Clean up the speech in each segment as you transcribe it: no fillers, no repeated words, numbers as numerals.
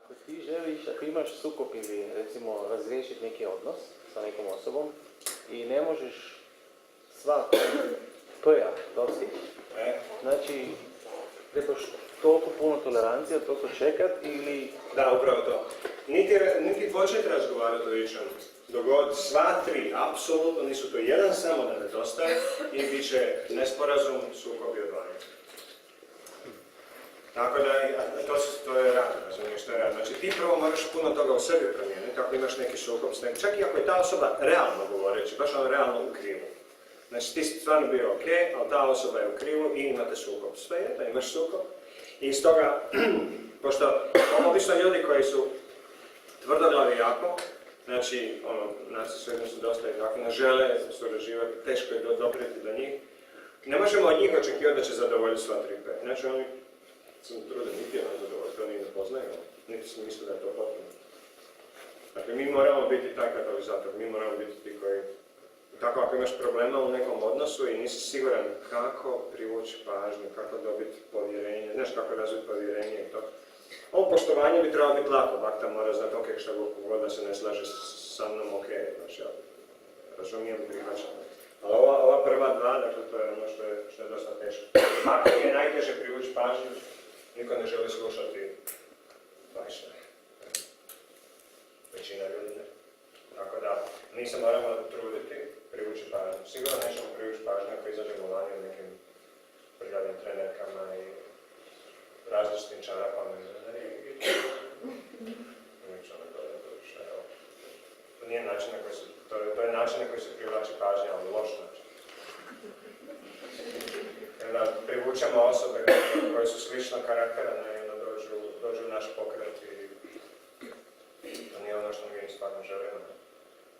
Ako ti želiš, ako imaš sukob ili recimo razriješiti neki odnos sa nekom osobom i ne možeš svako p-a dostići, znači trebaš toliko puno tolerancija, toliko čekat ili... Da, upravo to. Niti početi razgovarati o ičem. Dogod sva tri apsolutno nisu to jedan samo da nedostaje i bit će nesporazum, sukob i odvajanje. Tako da, to je rad, razumiješ što je rad. Znači ti prvo moraš puno toga u sebi promijeniti ako imaš neki sukob s nekim. Čak i ako je ta osoba realno govoreći, baš ono realno u krivu. Znači ti si stvarno bio ok, ali ta osoba je u krivu i imate sukob. Sve je da imaš sukob. I stoga, pošto obično ljudi koji su tvrdoglavi jako, znači, narcisoidni su dosta jako, ne žele surađivati, teško je doprijeti do njih, ne možemo od njih očekivati da će zadovoljiti sva tri p. Znači oni sam trude niti jedan zadovoljiti, oni ne poznaju, niti su misli da je to potrebno. Dakle, mi moramo biti taj katalizator, mi moramo biti ti koji... Tako ako imaš problema u nekom odnosu i nisi siguran kako privući pažnju, kako dobiti povjerenje, znaš kako razviti povjerenje i to. Ovo poštovanje bi trebalo biti lako, bakta mora znati ok, šta god da se ne slaže sa mnom, ok, znači ja razumijem i prihvaćam. Ali ova prva dva, dakle to je ono što je dosta teško. Ako je najteže privući pažnju, niko ne želi slušati vaše. Većina ljudi ne. Tako da, mi se moramo truditi, privući pažnju. Sigurno nećemo privući pažnju ako izađemo vani u nekim prljavim trenerkama i različitim čarapama. To nije način na koji se, to je način na koji se privlači pažnja, ali loš način. Onda privučemo osobe koje su sličnog karaktera, i onda dođu u naš pokret i to nije ono što mi stvarno želimo.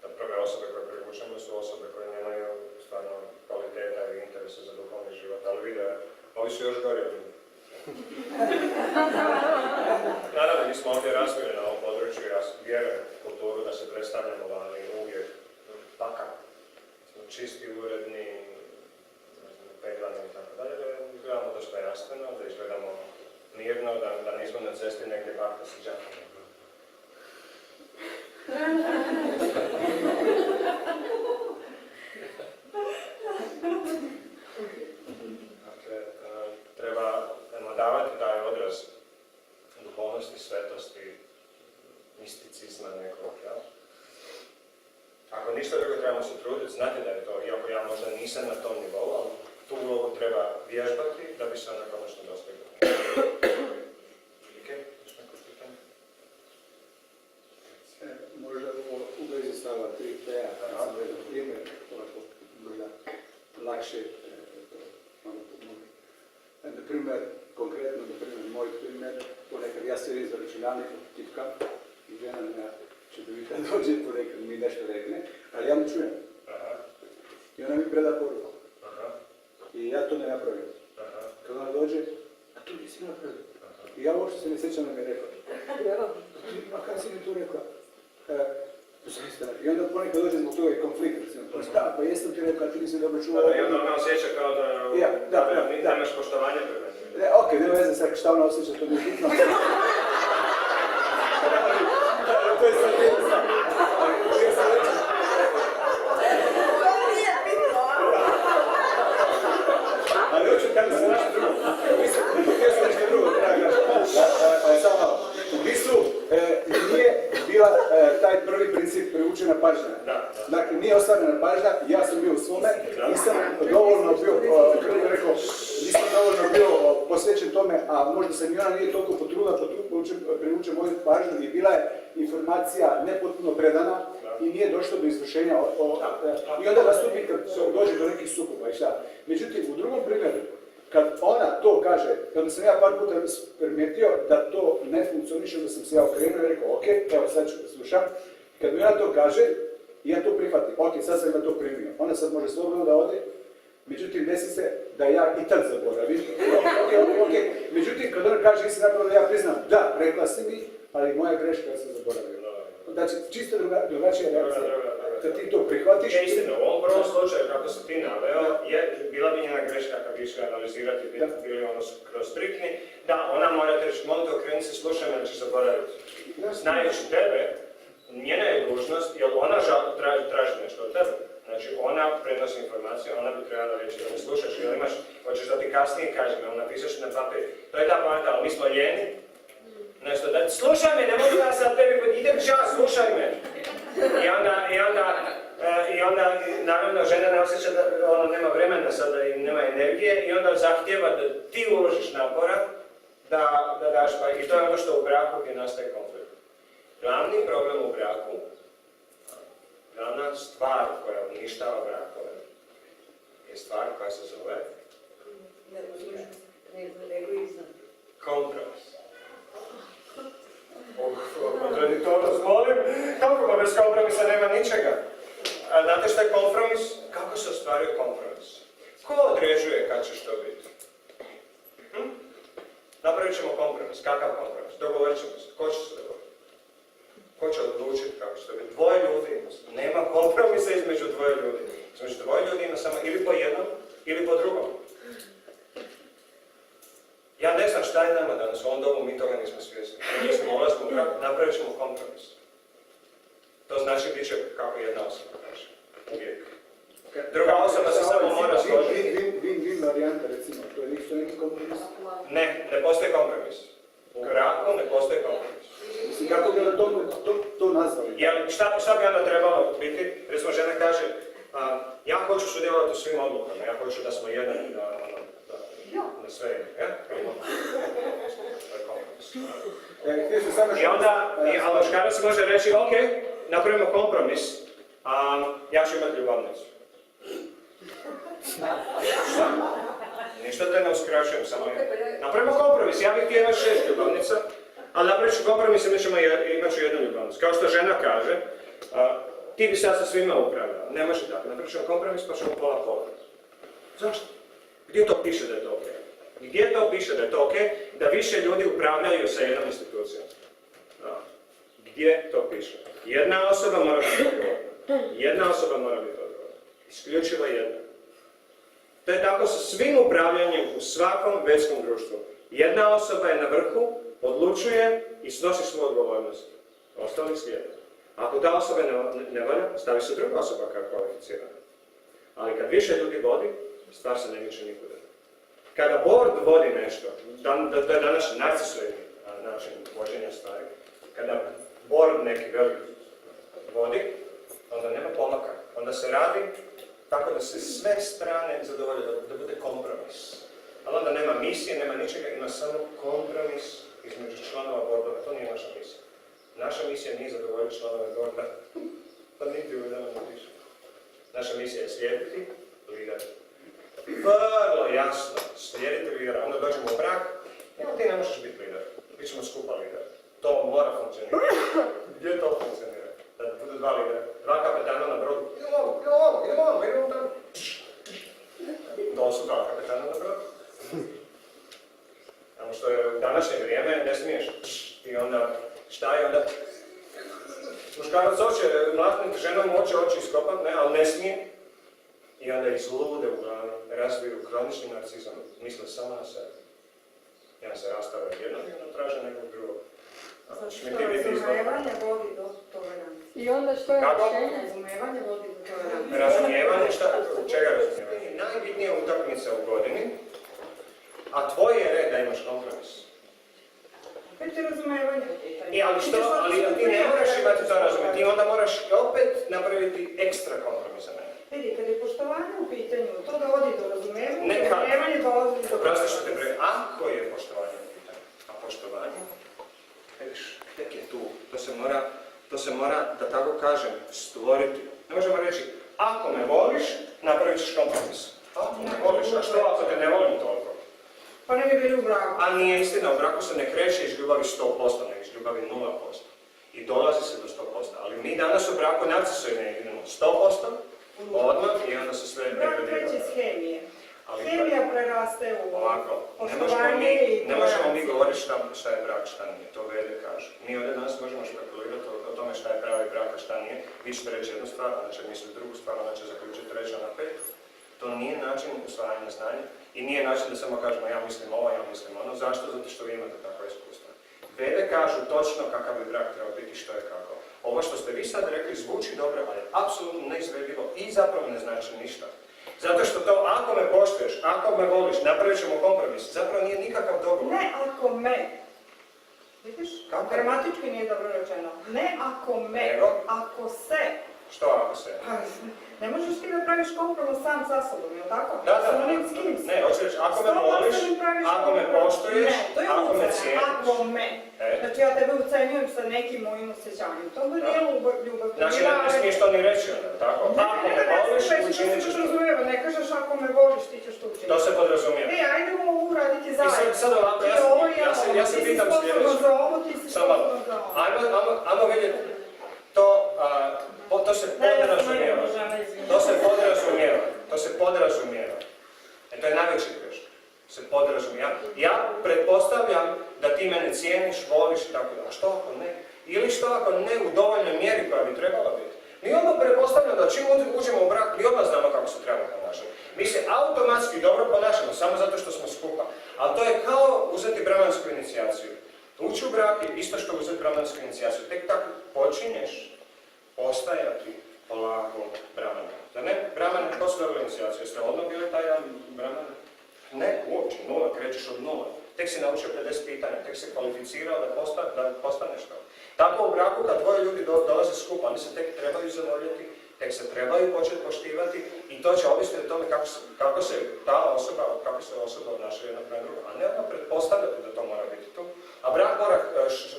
Da prve osobe koje privučemo su osobe koje nemaju stvarno kvaliteta i interesa za duhovni život, ali vide, ovi su još gori od njih. Naravno, mi smo ovdje razvili na ovom području, ja vjerujem u kulturu da se predstavljamo vani uvijek takav. Smo čisti, uredni, peglani i tako dalje, da izgledamo dostojanstveno, da izgledamo mirno, da nismo na cesti negdje bakta sa džakom. Dakle, treba davati taj odraz duhovnosti, svetosti, misticizma nekog, jel? Ako ništa drugo trebamo se truditi, znati da je to, iako ja možda nisam na tom nivou, ali tu ulogu treba vježbati da bi se ona konačno dostigla. Možda u vezi stava 3P-a, kada sam jedan primjer, ovako možda lakše na primjer, konkretno, moj primjer, ponekad ja sedim za računalnik, tipkam i žena na čudovita dođe, ponekad mi nešto rekne, ali ja ne čujem. I ona mi preda poruku. I ja to ne napravim. Kad ona dođe, a to nisi napravio. I ja uopšte se ne sjećam da mi je rekla. A kada si mi to rekla? I onda ponekad dođe zbog toga i konflikt, recimo. Pa jesam ti rekao, ti nisi dobro čuo. I onda ona osjeća kao da nemaš poštovanje prema njima. Ok, nema veze sad šta ona osjeća, to mi je bitno. To je sad bitno. Ali hoću kada se nešto drugo. Htio sam nešto drugo, samo malo. U bistvu nije bila taj prvi princip privučena pažnja. Dakle, nije ostvarena pažnja, ja sam bio u svome, nisam dovoljno bio posvećen tome, a možda se ni ona nije toliko potrudila privuče moju pažnju i bila je informacija nepotpuno predana i nije došlo do izvršenja i onda nastupi kad dođe do nekih sukoba i šta. Međutim, u drugom primjeru, kad ona to kaže, kada sam ja par puta primijetio da to ne funkcioniše, da sam se ja okrenuo i rekao, ok, evo sad ću da slušam. Kad mi ona to kaže, ja to prihvatim, ok, sad sam ja to primio. Ona sad može slobodno da ode, međutim, desi se da ja i tad zaboravim. Ok. Međutim, kad ona kaže, nisi napravila, ja priznam, da, rekla si mi, ali moja greška, ja sam zaboravio. Znači, čisto drugačija reakcija. Kad ti to prihvatiš... Je istina, u ovom prvom slučaju, kako si ti naveo, bila bi njena greška više analizirati, bili ono kroz striktni, da, ona mora reći, molim te okreni se, slušaj me, da ćeš zaboraviti. Znajući tebe, njena je dužnost, jer ona traži nešto od tebe. Znači, ona prenosi informaciju, ona bi trebala reći da me slušaš, ili imaš, hoćeš da ti kasnije kažem, ili napišeš na papir. To je ta poanta, ali mi smo ljeni. Nešto da, slušaj me, ne mogu ja sad tebi, idem čas, slušaj me. I onda, naravno, žena ne osjeća da ona nema vremena sada i nema energije i onda zahtjeva da ti uložiš napora da daš pa. I to je ono što u braku gdje nastaje konflikt. Glavni problem u braku, glavna stvar koja uništava brakove, je stvar koja se zove kompromis. Kontradiktornost, molim, kako pa bez kompromisa nema ničega? A znate što je kompromis? Kako se ostvaruje kompromis? Ko određuje kad će što biti? Napravit ćemo kompromis. Kakav kompromis? Dogovorit ćemo se. Ko će se dogovoriti? Ko će odlučiti kako će to biti? Dvoje ljudi. Nema kompromisa između dvoje ljudi. Između dvoje ljudi ima samo ili po jednom, ili po drugom. Ja ne znam šta je nama danas u ovom domu, mi toga nismo svjesni. Mi smo ulazimo u brak, napravit ćemo kompromis. To znači bit će kako jedna osoba kaže. Uvijek. Druga osoba se samo mora složiti. Win-win varijanta, recimo, to je neki kompromis? Ne postoji kompromis. U braku ne postoji kompromis. Mislim, kako bi to nazvali? Šta bi onda trebalo biti? Recimo, žena kaže, ja hoću sudjelovati u svim odlukama, ja hoću da smo jedan i da sve je, ja? To je kompromis. I onda, a muškarac može reći, ok, napravimo kompromis, ja ću imati ljubavnicu. Šta? Ništa te ne uskraćujem, samo napravimo kompromis, ja bih htio imati 6 ljubavnica, ali napravit ću kompromis i imat ću jednu ljubavnicu. Kao što žena kaže, ti bi sad sa svima upravljala, ne može tako, napravit ćemo kompromis pa ćemo pola. Zašto? Gdje to piše da je to ok? Gdje to piše da je to ok da više ljudi upravljaju sa jednom institucijom? Gdje to piše? Jedna osoba mora biti odgovorna. Jedna osoba mora biti odgovorna. Isključivo jedna. To je tako sa svim upravljanjem u svakom vetskom društvu. Jedna osoba je na vrhu, odlučuje i snosi svoju odgovornost. Ostali slijede. Ako ta osoba ne valja, stavi se druga osoba kao kvalificirana. Ali kad više ljudi vodi, stvar se ne miče nikuda. Kada board vodi nešto, to je današnji narcisoidni način vođenja stvari, kada board neki velik vodi, onda nema pomaka. Onda se radi tako da se sve strane zadovolje, da bude kompromis. Ali onda nema misije, nema ničega, ima samo kompromis između članova boardova. To nije naša misija. Naša misija nije zadovoljiti članove boarda. Pa niti u jednom ne piše. Naša misija je slijediti lidera. Vrlo jasno, slijediti lidera. Onda dođemo u brak, ti ne možeš biti lider. Bit ćemo skupa lider. To mora funkcionirati. Gdje to funkcionira? Da budu dva lidera. Dva kapetana na brodu. Idemo tamo. To su dva kapetana na brodu. Samo što je u današnje vrijeme, ne smiješ. I onda, šta je onda? Muškarac hoće mlatniti ženom, hoće oči iskopat, ne, ali ne smije. I onda izlude u glavi, razviju kronični narcizam, misle samo na sebe. I onda se rastave jednog i onda traže nekog drugog. Znači što razumijevanje vodi do tolerancije. I onda što je rješenje? Razumijevanje vodi do tolerancije. Razumijevanje, čega razumijevanje? Najbitnija utakmica u godini, a tvoj je red da imaš kompromis. Opet je razumijevanje. Ali ti ne moraš imati to razumijevanje, ti onda moraš opet napraviti ekstra kompromisa. Vidi, kad je poštovanje u pitanju, to dovodi do razumijevanja, razumijevanje dovodi do... Prosti što te ako je poštovanje u pitanju, a poštovanje, vidiš, tek je tu, to se mora, da tako kažem, stvoriti. Ne možemo reći, ako me voliš, napravit ćeš kompromis. Ako me voliš, a što ako te ne volim toliko? Pa ne bi bili u braku. A nije istina, u braku se ne kreće iz ljubavi 100%, nego iz ljubavi 0%. I dolazi se do 100%. Ali mi danas u braku narcisoidne idemo 100%, odmah i onda se sve degradira. Brak kreće iz hemije. Hemija preraste u poštovanje i... Ne možemo mi govoriti šta je brak, šta nije. To Vede kaže. Mi ovdje danas možemo špekulirati o tome šta je pravi brak, a šta nije. Vi ćete reći jednu stvar, onda će misliti drugu stvar, onda će zaključiti treću na pet. To nije način usvajanja znanja i nije način da samo kažemo ja mislim ovo, ja mislim ono. Zašto? Zato što vi imate takvo iskustvo. Vede kažu točno kakav bi brak trebao biti, što je kako. Ovo što ste vi sad rekli zvuči dobro, ali je apsolutno neizvedivo i zapravo ne znači ništa. Zato što to, ako me poštuješ, ako me voliš, napravit ćemo kompromis, zapravo nije nikakav dogovor. Ne ako me. Vidiš? Kako? Gramatički nije dobro rečeno. Ne ako me, Nego? ako se. Što ako se? Pa, ne možeš ti da praviš kompromis sam sa sobom, jel' tako? Da, Sa onim s kim si. ne, hoću reći, ako me voliš, ako me poštuješ, Ne, to je ako me ucena, cijeniš. ako me. E. Znači ja tebe ucenjujem sa nekim mojim osjećanjem. To bi nije ljubav. Znači, ne smiješ to ni reći onda, tako? Ako me voliš, učinit ćeš to. Ne kažeš ako me voliš, ti ćeš to učiniti. To se podrazumijeva. Ajdemo ovo uraditi I zajedno. sad ovako, ja se pitam sljedeće. Ti si sposobno za ovo, ti si Samo malo. sposobno za ovo. Ajmo vidjeti, to se podrazumijeva. To se podrazumijeva. To je najveći greška. Se podrazumijeva. Ja pretpostavljam da ti mene cijeniš, voliš i tako da. A što ako ne? Ili što ako ne u dovoljnoj mjeri koja bi trebala biti? Mi odmah pretpostavljamo da čim uđemo u brak, mi odmah znamo kako se treba ponašati. Mi se automatski dobro ponašamo, samo zato što smo skupa. Ali to je kao uzeti bramansku inicijaciju. Ući u brak je isto što uzeti bramansku inicijaciju. Tek tako počinješ postajati polako bramanom. Da ne, bramane, ko su dobili inicijaciju? Jeste odmah bili taj braman? Ne, uopće, nula, krećeš od nula. Tek si naučio 50 pitanja, tek si kvalificirao da postaneš to. Tako u braku, kad dvoje ljudi dolaze skupa, oni se tek trebaju zavoljeti, tek se trebaju početi poštivati i to će ovisiti o tome kako se osoba odnaša jedna prema druga. A ne odmah pretpostavljati da to mora biti tu. A brak mora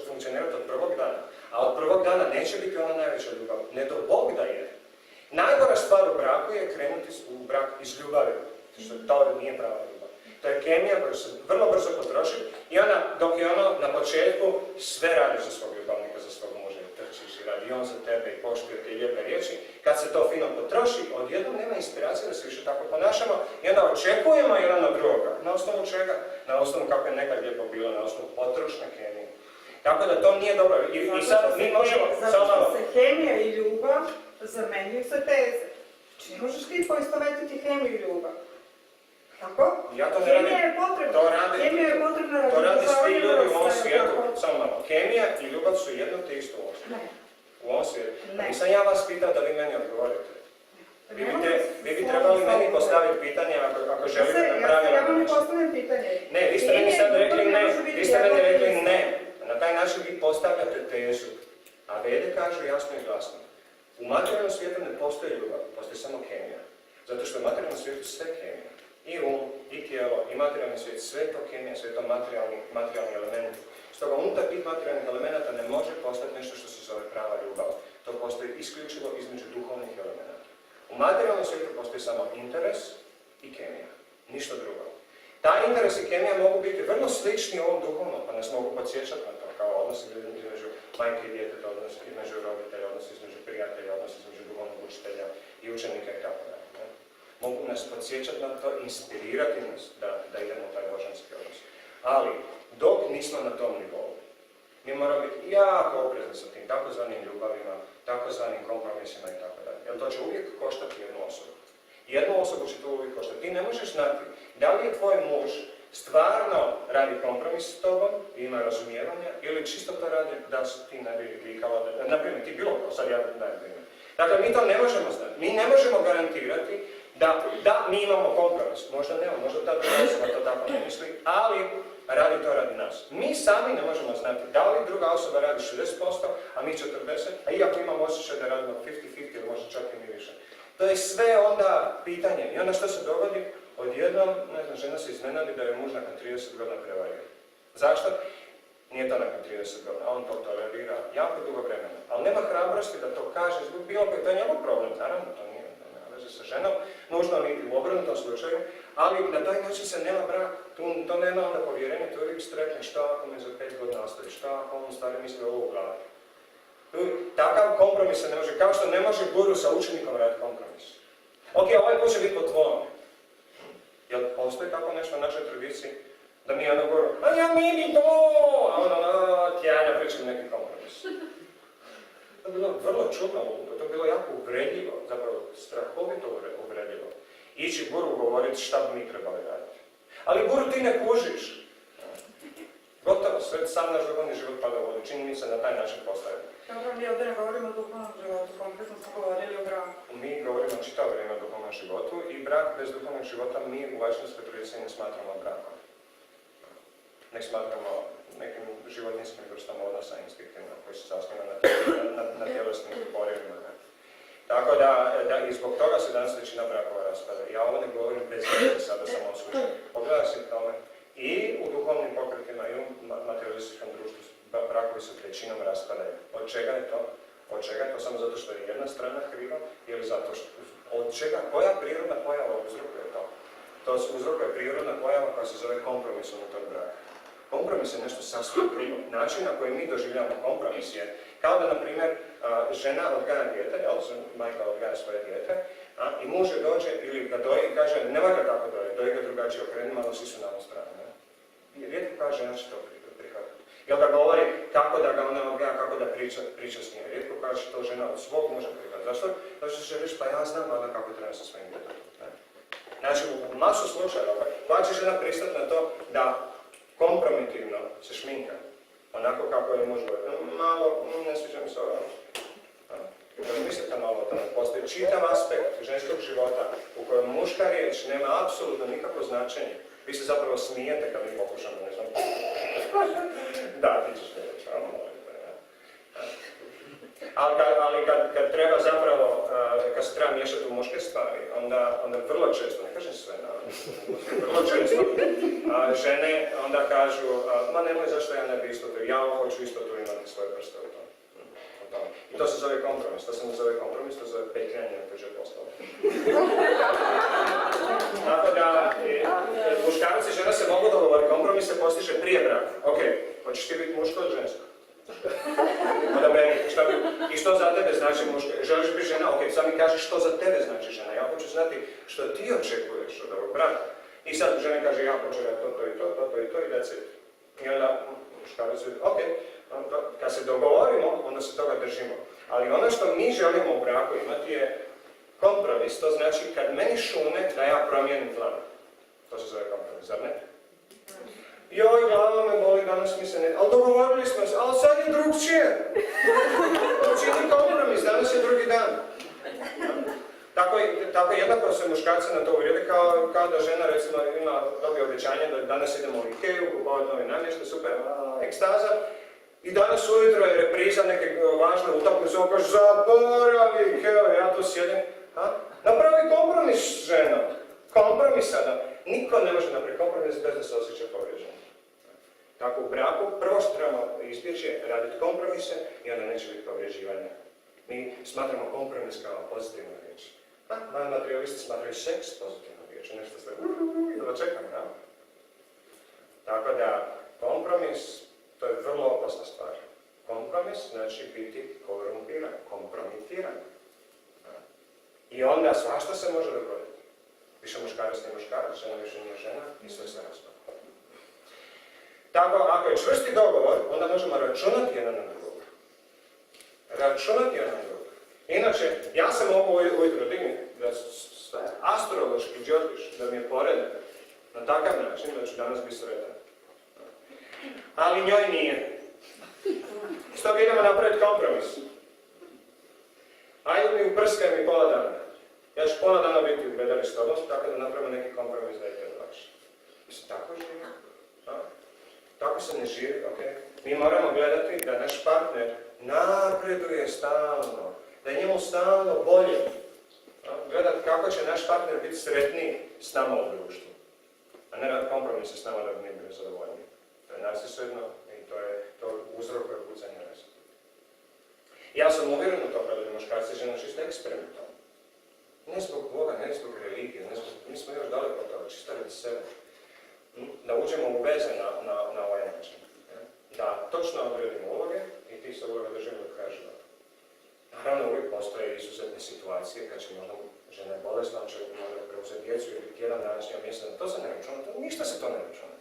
funkcionirati od prvog dana. A od prvog dana neće biti ona najveća ljubav. Ne do Bog da je. Najgora stvar u braku je krenuti u brak iz ljubavi. Što to nije prava ljubav. To je kemija koja se vrlo brzo potroši i ona, dok je ono na početku sve radi za svog ljubavnika, za svog muža i trčiš i radi on za tebe i poštuje te lijepe riječi. Kad se to fino potroši, odjednom nema inspiracije da se više tako ponašamo i onda očekujemo jedan od drugoga. Na osnovu čega? Na osnovu kako je nekad lijepo bilo, na osnovu potrošne kemije. Tako da to nije dobro. I sad mi možemo... Zato što se kemija i ljubav zamenjuju sa teze. Znači ne možeš ti poistovetiti kemiju i ljubav. Tako? Ja to ne Kemija radim. je potrebna. To radi, Kemija je potrebna radi to radi svi ljudi u ovom raste, svijetu. tako? Samo malo. Kemija i ljubav su jedno te isto u ovom svijetu. Ne. U ovom svijetu. Ne. Nisam ja vas pitao da vi meni odgovorite. Vi bi trebali meni postaviti pitanje ako želite na pravilan Ja vam ne način. postavljam pitanje. Ne, vi ste meni sad rekli ne. Vi ste meni rekli ne. Na taj način vi postavljate tezu. A Vede kažu jasno i glasno. U materijalnom svijetu ne postoji ljubav, postoji samo kemija. Zato što u materijalnom svijetu sve kemija. I um, i tijelo, i materijalni svijet, sve to kemija, sve to materijalni elementi. Stoga unutar tih materijalnih elemenata ne može postati nešto što se zove prava ljubav. To postoji isključivo između duhovnih elemenata. U materijalnom svijetu postoji samo interes i kemija, ništa drugo. Taj interes i kemija mogu biti vrlo slični ovom duhovnom, pa nas mogu podsjećati na to, kao odnos između majke i djeteta, odnos između roditelja, odnos između prijatelja, odnos između duhovnog učitelja i učenika i tako dalje. Mogu nas podsjećati na to, inspirirati nas da idemo u taj božanski odnos. Ali, dok nismo na tom nivou, mi moramo biti jako oprezni sa tim takozvanim ljubavima, takozvanim kompromisima i tako dalje. Jer to će uvijek koštati jednu osobu. Jednu osobu će to uvijek koštati. Ti ne možeš znati da li je tvoj muž stvarno radi kompromis s tobom, ima razumijevanja, ili čisto to radi da se ti ne bi vikala, naprimjer, ti bilo to, sad ja dajem primjer. Dakle, mi to ne možemo znati. Mi ne možemo garantirati da mi imamo kompromis. Možda ne, možda ta druga osoba to tako ne misli, ali radi to radi nas. Mi sami ne možemo znati da li druga osoba radi 60%, a mi 40%, a iako imamo osjećaj da radimo 50-50 ili možda čak i mi više. To je sve onda pitanje. I onda što se dogodi? Odjednom, ne znam, žena se iznenadi da je muž nakon 30 godina prevario. Zašto? Nije to nakon 30 godina, on to tolerira jako dugo vremena. Ali nema hrabrosti da to kaže, zbog bilo koji, to je njegov problem, naravno, to nije veze sa ženom, nužno niti u obrnutom slučaju, ali na taj način se nema brak, to nema onda povjerenje, to je uvijek stretni, što ako me za 5 godina ostavi, što ako on stari misli ovo u glavi. Takav kompromis se ne može, kao što ne može guru sa učenikom raditi kompromis. Ok, ovaj put će biti po tvojom. Jel postoji tako nešto u našoj tradiciji? Da mi ono govorim, a ja mi to! A ono, tjanja pričam neki kompromis. To je bilo vrlo čudno, to je bilo jako uvredljivo, zapravo strahovito uvredljivo. ići guru govoriti šta bi mi trebali raditi. Ali guru ti ne kužiš. Gotovo, sve sam naš duhovni život pada u vodu, čini mi se na taj način postaviti. Dobro, mi ovdje ne govorimo o duhovnom životu, konkretno smo govorili o braku. Mi govorimo čitavo vrijeme o duhovnom životu i brak bez duhovnog života mi u Vajšnjavskoj tradiciji ne smatramo brakom. Ne smatramo nekim životinskim vrstama odnosa instinktivno koji se zasniva na tjelesnim porivima. Tako da i zbog toga se danas većina brakova raspada. Ja ovo ne govorim bez veze sada samo o slučaju. Pogledaj se tome. I u duhovnim pokretima i u materialističkom društvu brakovi se većinom raspadaju. Od čega je to? Od čega je to? Samo zato što je jedna strana kriva ili zato što... Od čega? Koja prirodna pojava uzrokuje to? To uzrokuje prirodna pojava koja se zove kompromis unutar braka. Kompromis je nešto sasvim drugo. Način na koji mi doživljamo kompromis je kao da, na primjer, žena odgaja dijete, majka odgaja svoje dijete, i muž je dođe ili ga doji i kaže nemoj ga tako doji ga drugačije okreni, malo svi su na ovom stranu. Rijetko kaže žena će to prihvatiti. Ili da govori kako da ga ona odgaja, kako da priča s njim. Rijetko kaže to žena od svog muža prihvatiti. Zašto? Zato što će reći pa ja znam onda kako treba sa svojim djetetom. Znači u masu slučajeva koja će žena pristati na to da kompromitivno se šminka. Onako kako je muž govori. Malo, ne sviđa mi se ovo. Mislite malo o tome. Postoji čitav aspekt ženskog života u kojem muška riječ nema apsolutno nikakvo značenje. Vi se zapravo smijete kad mi pokušamo, ne znam. Da, ti ćeš reći, ali molim te. Ali kad treba zapravo, kad se treba miješati u muške stvari, onda vrlo često, ne kažem sve, vrlo često, žene onda kažu, ma nemoj zašto ja ne bi isto to, ja hoću isto tu imati svoje prste u tom. I to se zove kompromis, to se ne zove kompromis, to se zove petljanje na tuđe poslove. Tako da, muškarci i žena se mogu dogovoriti, kompromis se postiže prije braka. Ok, hoćeš ti biti muško ili žensko? Onda meni, i što za tebe znači muško? Želiš biti žena? Ok, sad mi kažeš što za tebe znači žena. Ja hoću znati što ti očekuješ od ovog braka. I sad žena kaže, ja hoću da to i to i that's it. I onda muškarac vidi, ok, kad se dogovorimo, onda se toga držimo. Ali ono što mi želimo u braku imati je kompromis. To znači kad meni šune da ja promijenim plan. To se zove kompromis, zar ne? Joj, glava me boli, danas mi se ne... Ali dogovorili smo se, ali sad je drugčije. Učini kompromis, danas je drugi dan. Tako jednako se muškarci na to uvrijede kao da žena recimo dobije obećanje da danas idemo u Ikeu, kupovati novi namještaj, super, ekstaza. I danas ujutro je repriza neke važne utakmice, on kaže zaboravi Ikeo, ja tu sjedim. Napravi kompromis s ženom. Kompromis sada. Niko ne može napraviti kompromis bez da se osjeća povrijeđen. Tako u braku prvo što trebamo izbjeći je raditi kompromise i onda neće biti povrijeđivanja. Mi smatramo kompromis kao pozitivnu riječ. Materialisti smatraju seks pozitivnu riječ, nešto sve da čekamo, ja? Tako da kompromis, to je vrlo opasna stvar. Kompromis znači biti korumpiran, kompromitiran. I onda svašta se može dogoditi. Više muškarac nije muškarac, žena više nije žena i sve se raspada. Tako, ako je čvrsti dogovor, onda možemo računati jedan na drugog. Računati jedan na drugog. Inače, ja se mogu ujutro dignuti da astrološki džotiš, da mi je poredan na takav način da ću danas biti sretan. Ali njoj nije. Stoga idemo napraviti kompromis. Ajde mi uprskaj mi pola dana. Ja ću pola dana biti u bedari s tobom, tako da napravimo neki kompromis da je te lakše. Mislim, tako živi. Tako se ne živi, ok? Mi moramo gledati da naš partner napreduje stalno, da je njemu stalno bolje. Gledati kako će naš partner biti sretniji s nama u društvu. A ne rad kompromise s nama da bi mi bili zadovoljni. To je narsisredno i to uzrokuje pucanje veze. Ja sam uvjeren u to kada je muškarci i žena čisto eksperimentalno. Ne zbog Boga, ne zbog religije, mi smo još daleko od toga, čisto radi sebe. Da uđemo u veze na ovaj način. Da točno odredimo uloge i tih se uloga držimo do kraja života. Naravno, uvijek postoje izuzetne situacije kad će možda žena je bolesna, će možda preuzeti djecu ili tjedan danas njom mjesec, to se ne računa, ništa se to ne računa.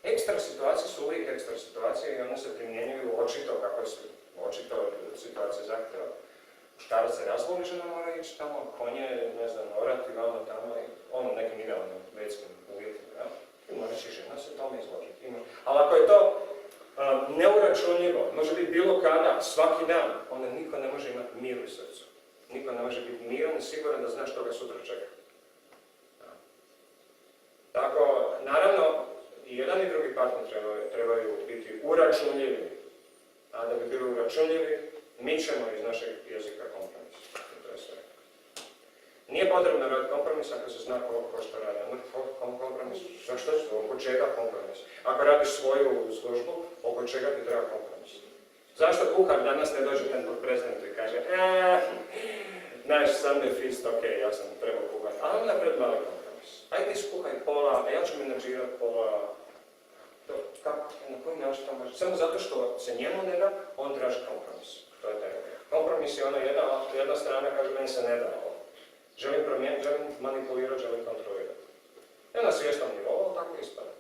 Ekstra situacije su uvijek ekstra situacije i one se primjenjuju očito kako se očito situacija zahtjeva. Muškarac se razvoli, žena mora ići tamo, konje, ne znam, orati, vamo tamo i ono svaki dan, onda niko ne može imati mir u srcu. Niko ne može biti miran i siguran da zna što ga sutra čeka. Tako, naravno, i jedan i drugi partner trebaju biti uračunljivi. A da bi bili uračunljivi, mi ćemo iz našeg jezika kompromis. To je sve. Nije potrebno raditi kompromis ako se zna ko što radi. Kompromis, zašto je to? Oko čega kompromis? Ako radiš svoju službu, oko čega ti treba kompromis? Zašto kuhar danas ne dođe ten pod prezidentu i kaže naš Sunday feast, ok, ja sam trebao kuhati, ali onda pred mali kompromis. Ajde skuhaj pola, a ja ću menadžirati pola. Kako? Na koji način to može? Samo zato što se njemu ne da, on traži kompromis. To je taj. Kompromis je ona jedna strana kaže meni se ne da ovo. Želim promijeniti, želim manipulirati, želim kontrolirati. Ne na svjesnom nivou, tako ispada.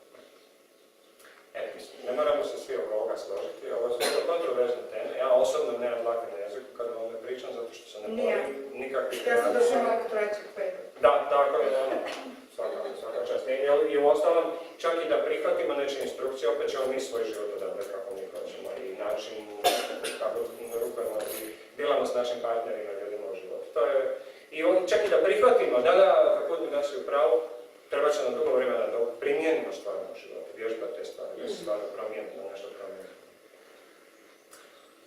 Mislim, ne moramo se svi oko ovoga složiti, ovo je vrlo kontroverzne teme. Ja osobno nemam dlake na jeziku kada vam ne pričam, zato što se ne bojim nikakvih ja sam došla ovog trećeg peta. Da, tako je, svaka čast. I u ostalom, čak i da prihvatimo nečije instrukcije, opet ćemo mi svoj život odabrati kako mi hoćemo i način kako rukujemo i dilamo s našim partnerima i ljudima u životu. To je, i čak i da prihvatimo, kako mi da si u pravu, treba će nam dugo vremena da primijenimo stvarno u životu, vježbati te stvari, da se stvarno promijeniti, da nešto promijeniti.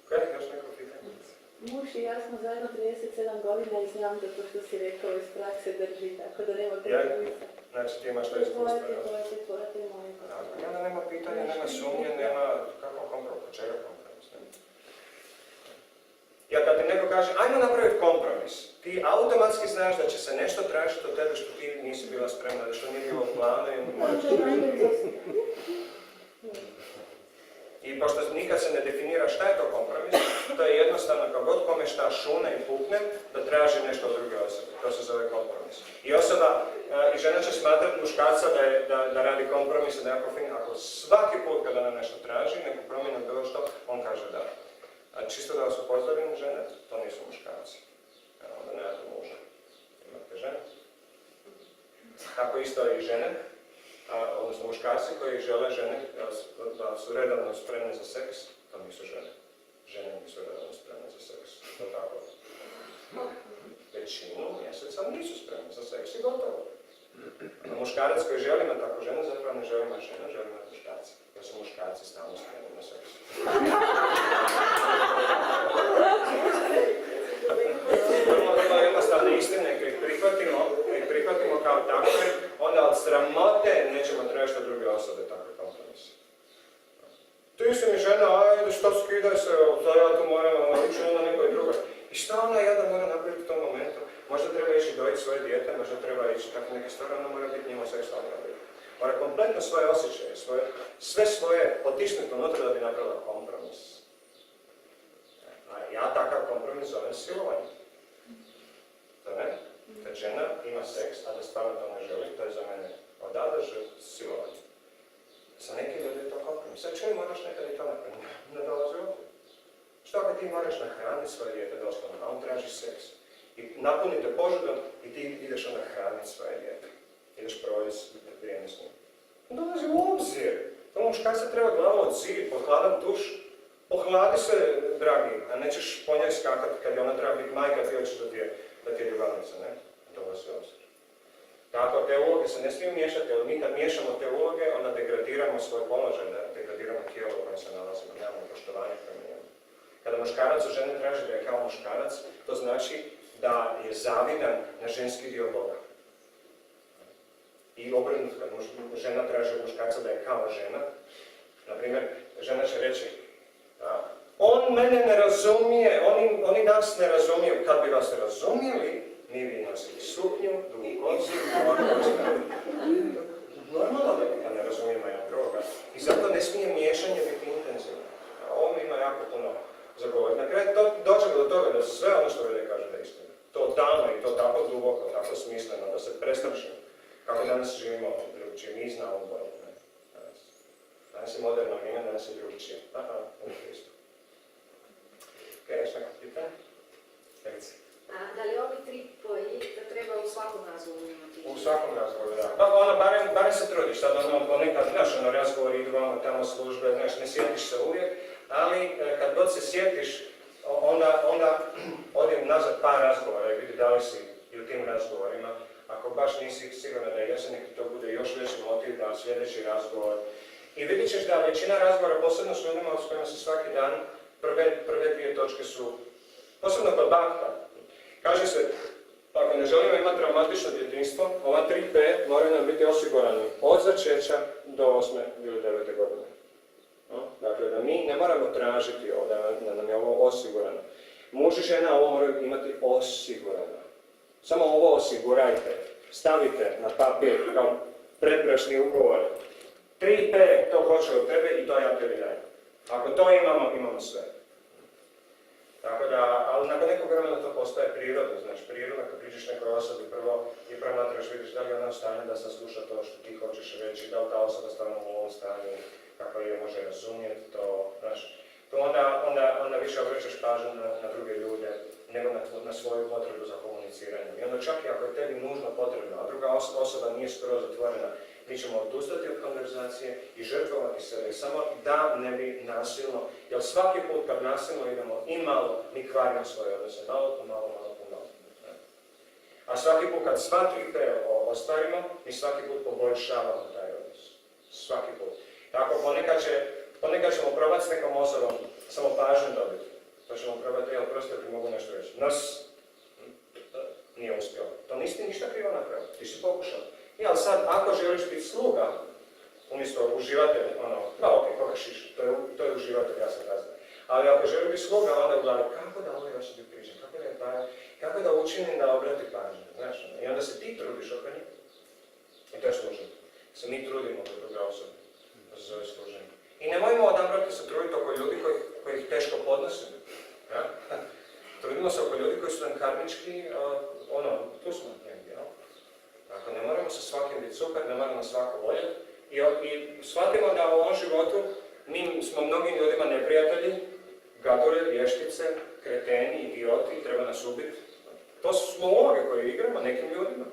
Kaj, još neko pitanje? Muž i ja smo zajedno 37 godina i znam da to što si rekao iz prakse drži, tako da nema kompromisa. Znači ti imaš to iskustvo, Tvoje i moje. I onda nema pitanja, nema sumnje, nema kako kompromis, čega kompromis. Ja kad ti neko kaže, ajmo napraviti kompromis, ti automatski znaš da će se nešto tražiti od tebe što ti nisi bila spremna, da što nije bilo u planu i moraš. I pošto nikad se ne definira šta je to kompromis, to je jednostavno kao god kome šta šune i pukne, da traži nešto od druge osobe. To se zove kompromis. I osoba, i žena će smatrati muškarca da radi kompromis i nekako fin. Ako svaki put kada ona nešto traži, neku promjenu bilo što, on kaže da. A čisto da vas upozorim, žene, to nisu muškarci. Onda nemate muža. Imate žene. Tako isto i žene. Odnosno muškarci koji žele žene da su redovno spremne za seks, to nisu žene. Žene nisu redovno spremne za seks. To tako. Većinu mjeseca nisu spremne za seks i gotovo. A muškarac koji želi imati takvu ženu, zapravo ne želi imati ženu, želi imati muškarci. Jer su muškarci stalno spremni na seks. Vrlo jednostavne istine koje prihvatimo kao takve, onda od sramote nećemo tražiti od druge osobe takve kompromise. Ti si mi žena, ajde što skidaj se, da ja to moram ući na nekoj drugoj. I šta ona jedan mora napraviti u tom momentu? Možda treba ići dojiti svoje dijete, možda treba ići tako neke stvari, ona mora biti njima seksualna. Mora kompletno svoje osjećaje, sve svoje potisnuti unutra da bi napravila kompromis. A ja takav kompromis zovem silovanje. Za mene? Kad žena ima seks, a da stvarno to ne želi, to je za mene odadaž silovanje. Za neki ljudi je to kompromis. Sad čuj, moraš nekad i to napraviti. Ne dolazi ovdje. Što ako ti moraš nahraniti svoje dijete doslovno, a on traži seks? I napunite požudom i ti ideš onda hraniti svoje dijete. Ideš provesti vrijeme s njim. Dolazi u obzir. To muškarca treba glavu od zid, pod hladan tuš. Ohladi se, dragi, a nećeš po njoj skakati kad je ona treba biti majka, ti hoćeš da ti je ljubavnica, ne? Dolazi u obzir. Tako, te uloge se ne smiju miješati, jer mi kad miješamo te uloge, onda degradiramo svoj položaj, degradiramo tijelo u kojem se nalazimo, nemamo poštovanje prema njemu. Kada muškarac u žene traži da je kao muškarac, to znači da je zavidan na ženski dio Boga. I obrnuto, kad žena traži od muškarca da je kao žena, na primjer, žena će reći on mene ne razumije, oni nas ne razumiju. Kad bi vas razumjeli, mi bi nosili suknju, dugu kosu, ovako normalno da ne razumijemo jedan druga. I zato ne smije miješanje biti intenzivno. Ovo ima jako puno zagovoriti. Na kraju dođe do toga da sve ono što vede kaže da je istina. To dano i to tako duboko, tako smisleno, da se prestrašimo. Kako danas živimo drugčije, mi znamo bolje. Danas je moderno vrijeme, danas je drugčije. Isto. Ok, još neko pitanje? Reci. Da li ovi tri polji da treba u svakom razgovoru imati? U svakom razgovoru, da. Pa barem se trudiš, sad ponekad, razgovor idu tamo službe, ne sjetiš se uvijek, ali kad god se sjetiš, onda odim nazad par razgovora i vidi da li si i u tim razgovorima. Ako baš nisi siguran da jesi, nek ti to bude još veći motiv da sljedeći razgovor. I vidit ćeš da većina razgovora, posebno s ljudima s kojima se svaki dan, prve dvije točke su, posebno kod bakta. Kaže se, ako ne želimo imati traumatično djetinjstvo, ova 3P moraju nam biti osigurani od začeća do 8. ili 9. godine. Dakle, da mi ne moramo tražiti ovo, da nam je ovo osigurano. Muž i žena ovo moraju imati osigurano. Samo ovo osigurajte, stavite na papir kao predbračni ugovor. 3P to hoće od tebe i to ja tebi dajem. Ako to imamo, imamo sve. Tako da, ali nakon nekog vremena to postaje prirodno, znači prirodno kad priđeš nekoj osobi, prvo i promatraš, vidiš da li je ona u stanju da sasluša to što ti hoćeš reći, da li ta osoba stvarno u ovom stanju, kako je može razumjeti to, znaš. To onda više obraćaš pažnju na druge ljude, nego na svoju potrebu za komuniciranje. I onda čak i ako je tebi nužno potrebno, a druga osoba nije skroz otvorena, mi ćemo odustati od konverzacije i žrtvovati sebe samo da ne bi nasilno, jer svaki put kad nasilno idemo i malo, mi kvarimo svoje odnose, malo po malo. A svaki put kad sva 3P ostvarimo, mi svaki put poboljšavamo taj odnos. Svaki put. Tako ponekad ćemo probati s nekom osobom samo pažnju dobiti. To ćemo probati, jel prosto ti mogu nešto reći. Nije uspjelo. To nisi ti ništa krivo napravio, ti si pokušao. I ali sad, ako želiš biti sluga, umjesto uživatelj, koga šiš, to je uživatelj, ja sam razne. Ali ako želiš biti sluga, onda u glavi, kako da ovoj osobi pričam, kako da učinim da obrati pažnju, znaš, i onda se ti trudiš oko njih. I to je služenje. Se mi trudimo oko druga osoba, da se zove služenje. I nemojmo odabrati se truditi oko ljudi koji ih teško podnose. Ja? Trudimo se oko ljudi koji su nam karmički, tu smo negdje, no? Dakle, ne moramo se svakim biti super, ne moramo svako voljeti. I shvatimo da u ovom životu mi smo mnogim ljudima neprijatelji, gadure, vještice, kreteni, idioti, treba nas ubiti. To su uloge koje igramo nekim ljudima.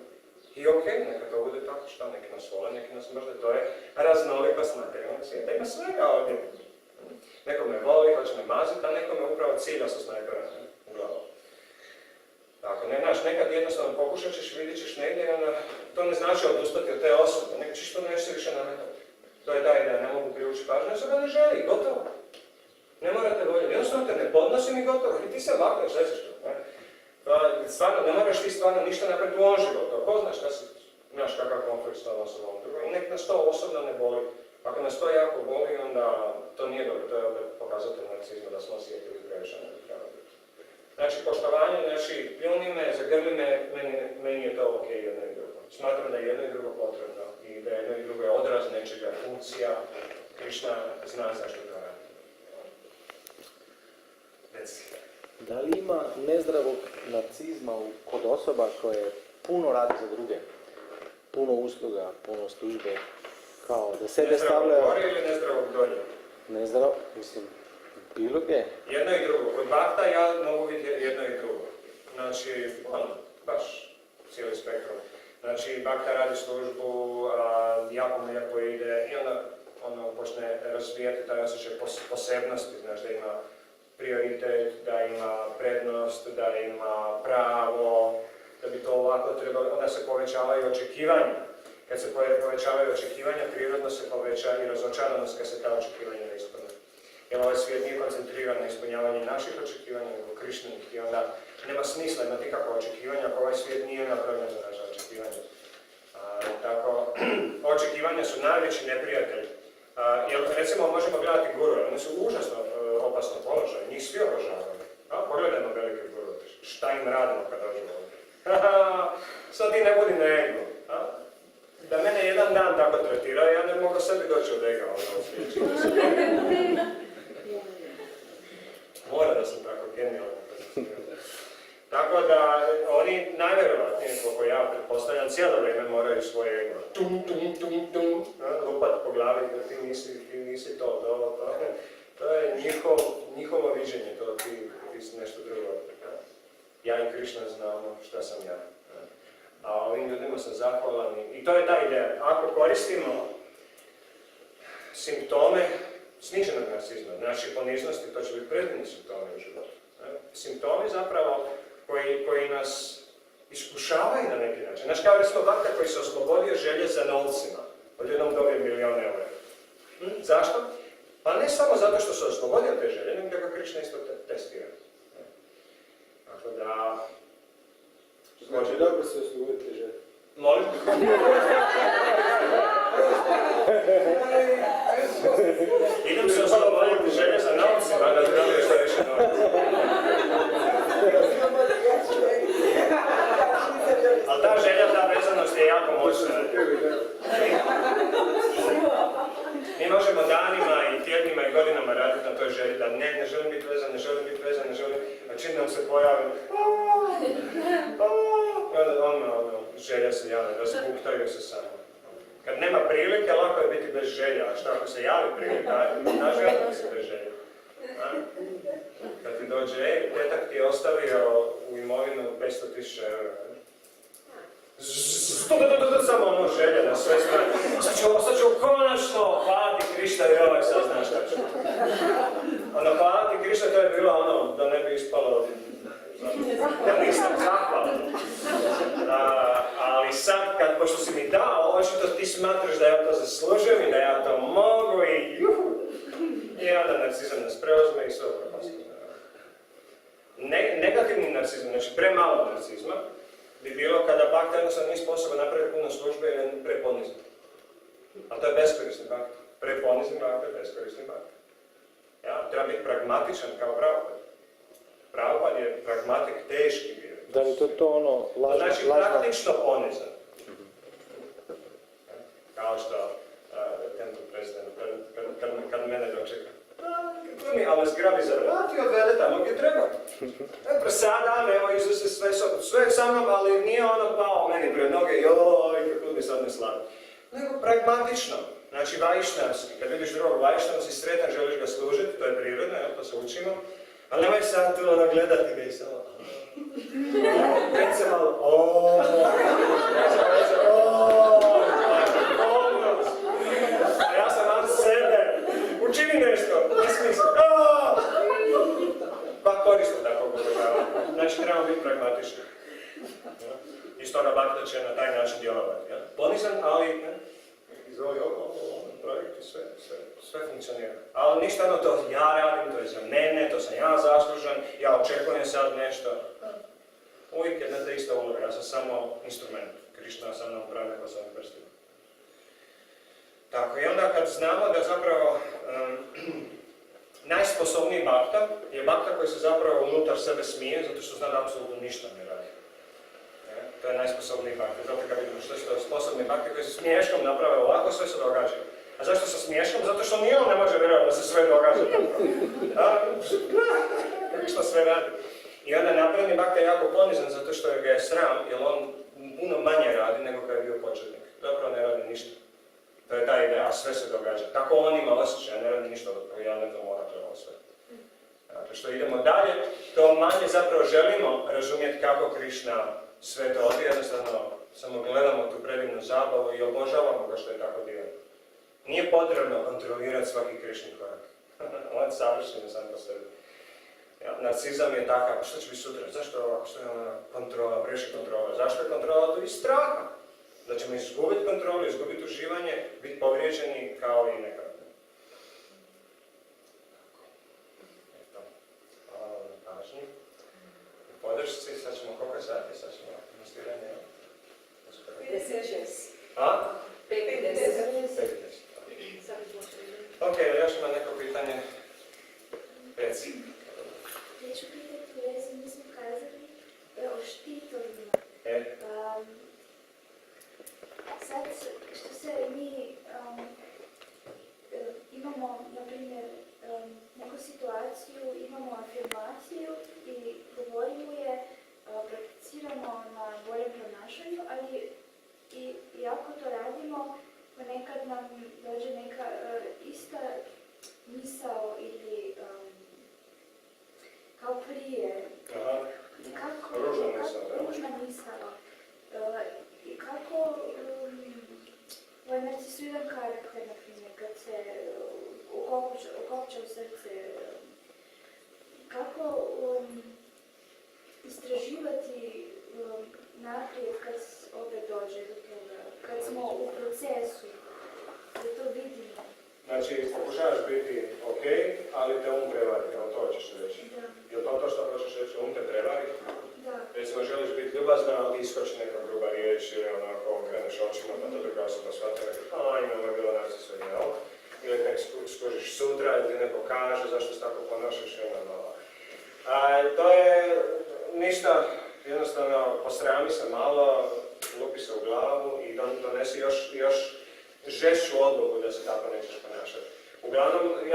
I neka to bude tako, šta, neki nas vole, neki nas mrze, to je raznolikost materijalnog svijeta. Ima svega ovdje. Neko me voli, hoće me maziti, a neko me upravo cilja sa snajperom u glavu. Tako, nekad jednostavno pokušat ćeš, vidit ćeš negdje, to ne znači odustati od te osobe, nego ćeš to nešto više nametati. To je ta ideja, ne mogu privući pažnju, osoba ne želi, gotovo. Ne morate voljeti, jednostavno te ne podnosim i gotovo, i ti se vakneš, sve ćeš to. Stvarno, ne moraš ti stvarno ništa napraviti u ovom životu, ko znaš znaš kakav konflikt s tom osobom drugom, i nek nas to osobno ne boli. Ako nas to jako boli, onda to nije dobro, to je opet pokazatelj narcizma da smo osjetili previše nepravda. Znači, poštovanje, znači, pljuni me, zagrli me, meni je to ok jedno i drugo. Smatram da je jedno i drugo potrebno i da jedno i drugo je odraz nečega, funkcija. Krišna zna zašto to radi. Reci. Da li ima nezdravog narcizma kod osoba koje puno radi za druge? Puno usluga, puno službe, kao da sebe stavljaju... Nezdravog gore ili nezdravog dolje? Nezdrav, mislim, bilo gdje. Jedno i drugo. Kod bakta ja mogu vidjeti jedno i drugo. Znači, baš cijeli spektrum. Znači, bakta radi službu, jako mu lijepo ide i onda počne razvijati taj osjećaj posebnosti, znači da ima prioritet, da ima prednost, da ima pravo, da bi to ovako trebalo, onda se povećavaju očekivanja. Kad se povećavaju očekivanja, prirodno se poveća i razočaranost kad se ta očekivanja ne ispune. Jer ovaj svijet nije koncentriran na ispunjavanje naših očekivanja, nego Krišninih, i onda nema smisla imati kakva očekivanja ako ovaj svijet nije napravljen za naše očekivanja. Tako, očekivanja su najveći neprijatelji. Jer recimo možemo gledati guruje, oni su užasno opasno položaj, njih svi obožavaju. Pogledajmo velike guruje, šta im radimo kad dođemo ovdje. Sad ti ne budi na ego. Da mene jedan dan tako tretira, ja ne mogu sebi doći od ega Mora da sam tako genijalan. Tako da oni najvjerovatnije, koliko ja pretpostavljam, cijelo vrijeme moraju svoje ego lupat po glavi, da ti nisi to. To je njihovo viđenje, to ti si nešto drugo. Ja i Krišna znamo šta sam ja. A ovim ljudima sam zahvalan i to je ta ideja. Ako koristimo simptome sniženog narcizma, znači poniznosti, to će biti predivni simptomi u životu. Simptomi zapravo koji nas iskušavaju na neki način. Znaš, kao recimo bakta koji se oslobodio želje za novcima, odjednom dobije milion eura. Zašto? Pa ne samo zato što se oslobodio te želje, nego da ga Krišna isto testira. Tako da... Znači, dobro se osloboditi te želje. Molim? Idem se osloboditi želje za novcima, da ti dobiješ što više novca. Ali ta želja, ta vezanost je jako moćna. Mi možemo danima i tjednima i godinama raditi na toj želji da ne želim biti vezan, ne želim biti vezan, ne želim, a čim nam se pojavi, želja se javlja, da zbuktaju se samo. Kad nema prilike, lako je biti bez želja, a što ako se javi prilika, znaš kako biti bez želja? Kad ti dođe, tetak ti je ostavio u imovinu 500.000 eura. Samo ono želja na sve strane. Sad ću konačno hvaliti Krišta i ovaj sad znaš šta ću. Ono hvaliti Krišta to je bilo ono da ne bi ispalo da nisam zahvalan. Ali sad, pošto si mi dao, očito ti smatraš da ja to zaslužujem i da ja to mogu i juhu. I onda narcizam nas preuzme i sve propasti. Negativni narcizam, znači premalo narcizma, bi bilo kada bakta jednostavno nije sposoban napraviti puno službe ili je preponizam. Ali to je beskorisni bakta. Preponizni bakta je beskorisni bakta. Ja, treba biti pragmatičan kao Prabhupada. Prabhupada je pragmatik teški bio. Da li to ono lažno? Znači, praktično ponizan. Kao što temple president, kad mene dočeka. Ali me zgrabi za vrat i odvede tamo gdje treba. Presadam, evo Isuse sve sa mnom, ali nije ono pao meni pred noge, joj, kako mi sad ne slavi. Nego pragmatično, znači vajšnavski. Kad vidiš drugog vajšnava, si sretan, želiš ga služiti, to je prirodno, to se učimo. Ali nemoj sad tu ono gledati ga i samo... Kad se malo... A ja sam van sebe. Učini nešto, nesmisli. Pa koristno tako govorava. Znači, trebamo biti pragmatični. I stoga bakta će na taj način djelovati. Ponizan, ali izvoli projekti, sve funkcionira. Ali ništa ono to ja radim, to je za mene, to sam ja zaslužan, ja očekujem sad nešto. Uvijek jedna te ista uloga, ja sam samo instrument. Krišna sa mnom upravlja kao svojim prstima. Tako, i onda kad znamo da zapravo najsposobniji bakta je bakta koji se zapravo unutar sebe smije, zato što zna da apsolutno ništa ne radi. To je najsposobniji bakta. Zato kad vidimo što su sposobni bakti koji se smiješkom naprave ovako, sve se događa. A zašto sa smiješkom? Zato što ni on ne može vjerovati da se sve događa tako. Što sve radi. I onda napredni bakta je jako ponizan zato što ga je sram, jer on puno manje radi nego kad je bio početnik. Zapravo ne radi ništa. To je ta ideja, a sve se događa. Tako on ima osjećaj, ne radi ništa od toga, ja ne znam morati ovo sve. Zato što idemo dalje, to manje zapravo želimo razumjeti kako Krišna sve to odvija, jednostavno samo gledamo tu predivnu zabavu i obožavamo ga što je tako divno. Nije potrebno kontrolirati svaki Krišni korak. On je savršen sam po sebi. Ja, narcizam je takav, što će biti sutra? Zašto je ovako? Što je ona kontrola, previše kontrola? Zašto je kontrola? To iz straha. Da ćemo izgubiti kontrolu, izgubiti uživanje, biti povrijeđeni kao i nekada. Eto. Hvala vam na pažnji. U podršci, sad ćemo koliko sati, sad ćemo investiranje. 56. A? 50. Ok, još ima neko pitanje? Reci. Ja ću pitati u vezi, mi smo kazali o štitovima. Sad, što se mi imamo, na primjer, neku situaciju, imamo afirmaciju i govorimo je, prakticiramo na boljem ponašanju, ali i ako to radimo, ponekad nam dođe neka ista misao ili kao prije. Ružna misao. I kako narcisuidan karakter, na primjer, kad se ukopča u srce, kako u procesu, da to vidimo. Znači, pokušavaš biti ok, ali te prevari, to hoćeš reći. Da. Je li to što hoćeš reći? Te prevari? Da. Recimo, želiš biti ljubazna, ali iskoči neka gruba riječ ili onako kreneš očima, pa to druga osoba shvata, ima je bilo narcisovanje, jel? Ili nek skužiš sutra, ili neko kaže zašto se tako ponašaš, to je ništa, jednostavno posrami se malo, lupi se u glavu i donesi još žešću odluku da se tako nećeš ponašati. Uglavnom,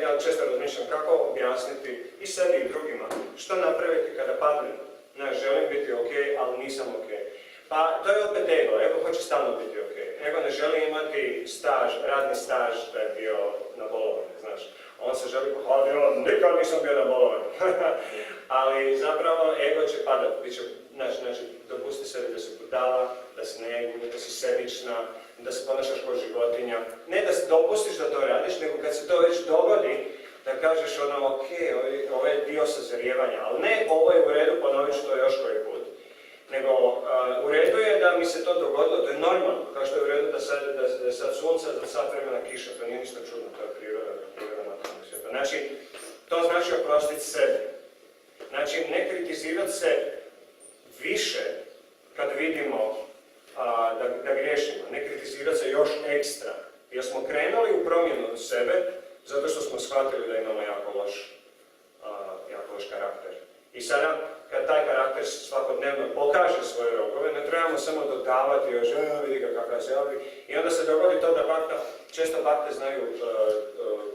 ja često razmišljam kako objasniti i sebi i drugima što napraviti kada padnem. Ne, želim biti ok, ali nisam ok. Pa to je opet ego. Ego hoće stalno biti ok. Ego ne želi imati radni staž da je bio na bolovanju, znaš. On se želi pohvaliti, nikad nisam bio na bolovanju. Ali zapravo ego će padati. Znači, dopusti sebi da si budala, da si negulj, da si sebična, da se ponašaš kao životinja. Ne da se dopustiš da to radiš, nego kad se to već dogodi, da kažeš ok, ovo je dio sazrijevanja, ali ne ovo je u redu, ponovit ću to još koji put. Nego u redu je da mi se to dogodilo, to je normalno, kao što je u redu da je sad sunce, za sat vremena kiša, to nije ništa čudno, to je priroda materijalnog svijeta. Znači, to znači oprostiti sebi. Znači, ne kritizirati se više kad vidimo da griješimo, ne kritizirati se još ekstra. Jer smo krenuli u promjenu sebe zato što smo shvatili da imamo jako loš karakter. I sada, kad taj karakter svakodnevno pokaže svoje rokove, ne trebamo samo dodavati još, vidi ga kakav se javi. I onda se dogodi to da često bakte znaju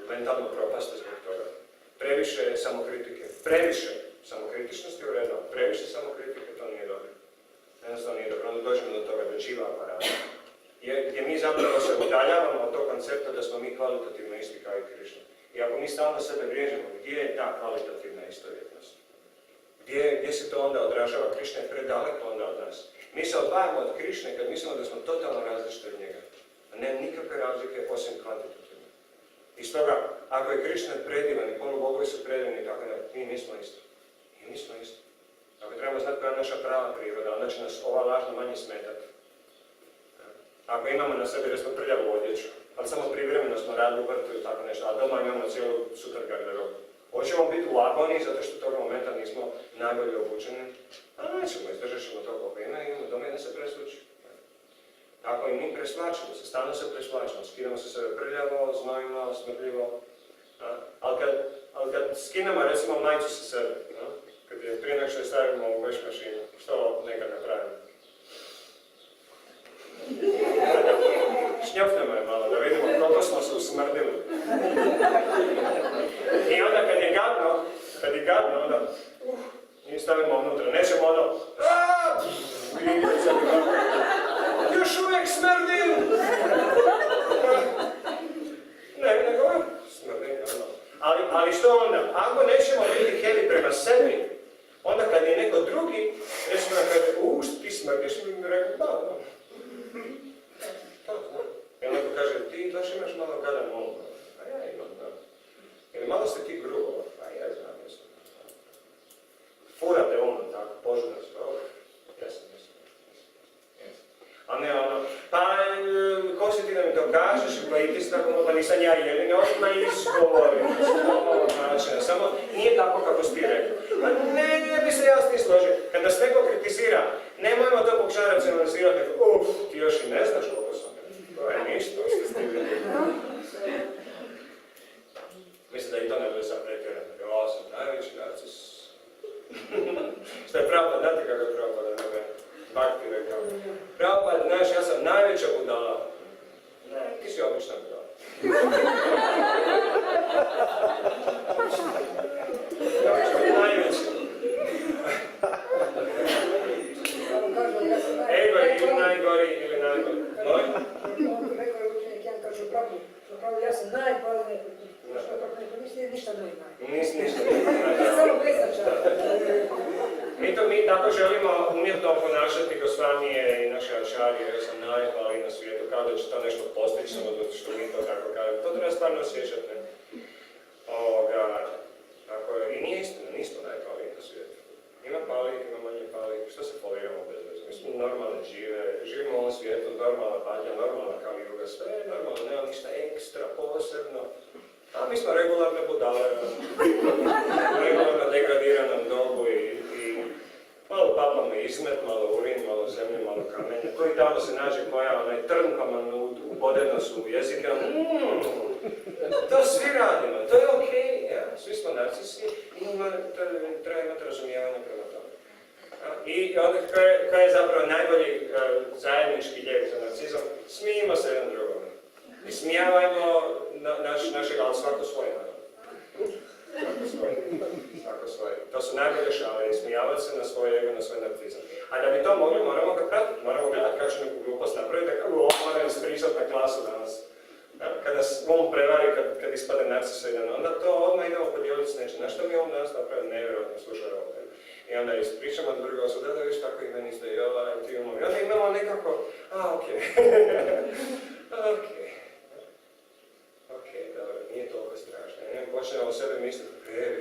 mentalno propasti zbog toga. Previše samokritike, previše samokritičnosti u redu, previše samokritike, to nije dobro. Jednostavno nije dobro, onda dođemo do toga da živa aparata. Gdje mi zapravo se udaljavamo od tog koncepta da smo mi kvalitativno isti kao i Krišna. I ako mi stalno sebe vrijeđamo, gdje je ta kvalitativna istovjetnost? Gdje se to onda odražava? Krišna je predaleko onda od nas. Mi se odvajamo od Krišne kad mislimo da smo totalno različiti od njega. A nema nikakve razlike osim kvantitativne. I stoga, ako je Krišna predivan i polubogovi su predivni, tako da mi nismo isti. Mi nismo isti. Ako trebamo znati koja je naša prava priroda, onda će nas ova lažna manje smetati. Ako imamo na sebi resno prljavu odjeću, ali samo privremeno smo radili u vrtu ili tako nešto, a doma imamo cijelu super garderobu. Hoćemo biti u agoniji zato što toga momenta nismo najbolje obučeni, a nećemo, izdržat ćemo to koliko ima i imamo doma da se presvući. Ako i mi presvlačimo se, stalno se presvlačimo, skidamo se sebe prljavo, znojimo, smrdljivo. Ali kad skinemo recimo majicu sa sebe, kad je prije nek što je stavimo u veš mašinu, što nekad napravimo? Šnjofnemo je malo da vidimo koliko smo se usmrdili. I onda kad je gadno, onda mi stavimo unutra, nećemo ono još uvijek smrdim! Nego smrdim, ali što onda? Ako nećemo biti heli prema sebi, onda kad je neko drugi, recimo da kaže, ti smrdiš, mi rekao, da. I onda kaže, ti baš imaš malo gadan um, a ja imam, da. Ili malo ste ti grubo, a ja znam, jesam. Furate tako, požudno se, jesam. A ne ono, pa ko si ti da mi to kažeš, pa i ti si tako, pa nisam ja jedini, odmah izgovorim. Samo nije tako kako si ti rekao. Pa ne bi se ja s tim složio. Kad nas neko kritizira, nemojmo to pokušati racionalizirati, nego, ti još i ne znaš koliko sam. To je ništa, što ste vidjeli. Mislim da i to ne bude sam pretjeran. Ja sam najveći narcis. Što je Prabhupada, znate kako je Prabhupada nebe Bhakti rekao. Prabhupada, znaš, ja sam najveća budala. Ne, ti si obična budala. Najveća. Ego je ili najgori ili najgori. Rekao je učenik, ja kažu Prabhu, ja sam najbolji, što je to nisi ništa drugo. Nisi ništa Samo beznačaj. Mi tako želimo umjetno ponašati Gosvamije i naše ačarije, jer sam najhvaliji na svijetu, kao da će to nešto postići, samo da što mi to tako kažemo. To treba stvarno osjećati. I nije istina, nismo najhvaliji na svijetu. Ima pali, ima manje pali, što se poliramo bez veze? Mi smo normalne, živimo u ovom svijetu, normalna patnja, normalna kao i druga, sve je normalno, nema ništa ekstra, posebno. A mi smo regularne budale, regularno degradirano dobu i malo papamo izmet, malo urin, malo zemlje, malo kamenje. Koji tamo se nađe koja, onaj trn pa man ubodeno su u jezike, to svi radimo, to je okej, ja? Svi smo narcisi i treba imati razumijevanje prema tome. I onda koji je zapravo najbolji zajednički lijek za narcizam? Smijimo se jedan drugome. I smijavajmo našeg, ali svako svoje naravno. Svako svoje. To su najbolje šale, smijavati se na svoje ego, na svoj narcizam. A da bi to mogli, moramo ga pratiti, moramo gledati kako će neku glupost napraviti, da kako moram ispričati na klasu danas. Kada on prevari, kad ispade narcisa jedan, onda to odmah idemo podijeliti s nečim. Znaš što mi on danas napravili? Nevjerojatno, slušaj ovo. I onda ispričamo od druga osoba, da viš tako i meni ste, i onda imamo nekako, okej. Okej, dobro, nije toliko strašno. Počnemo o sebi misliti,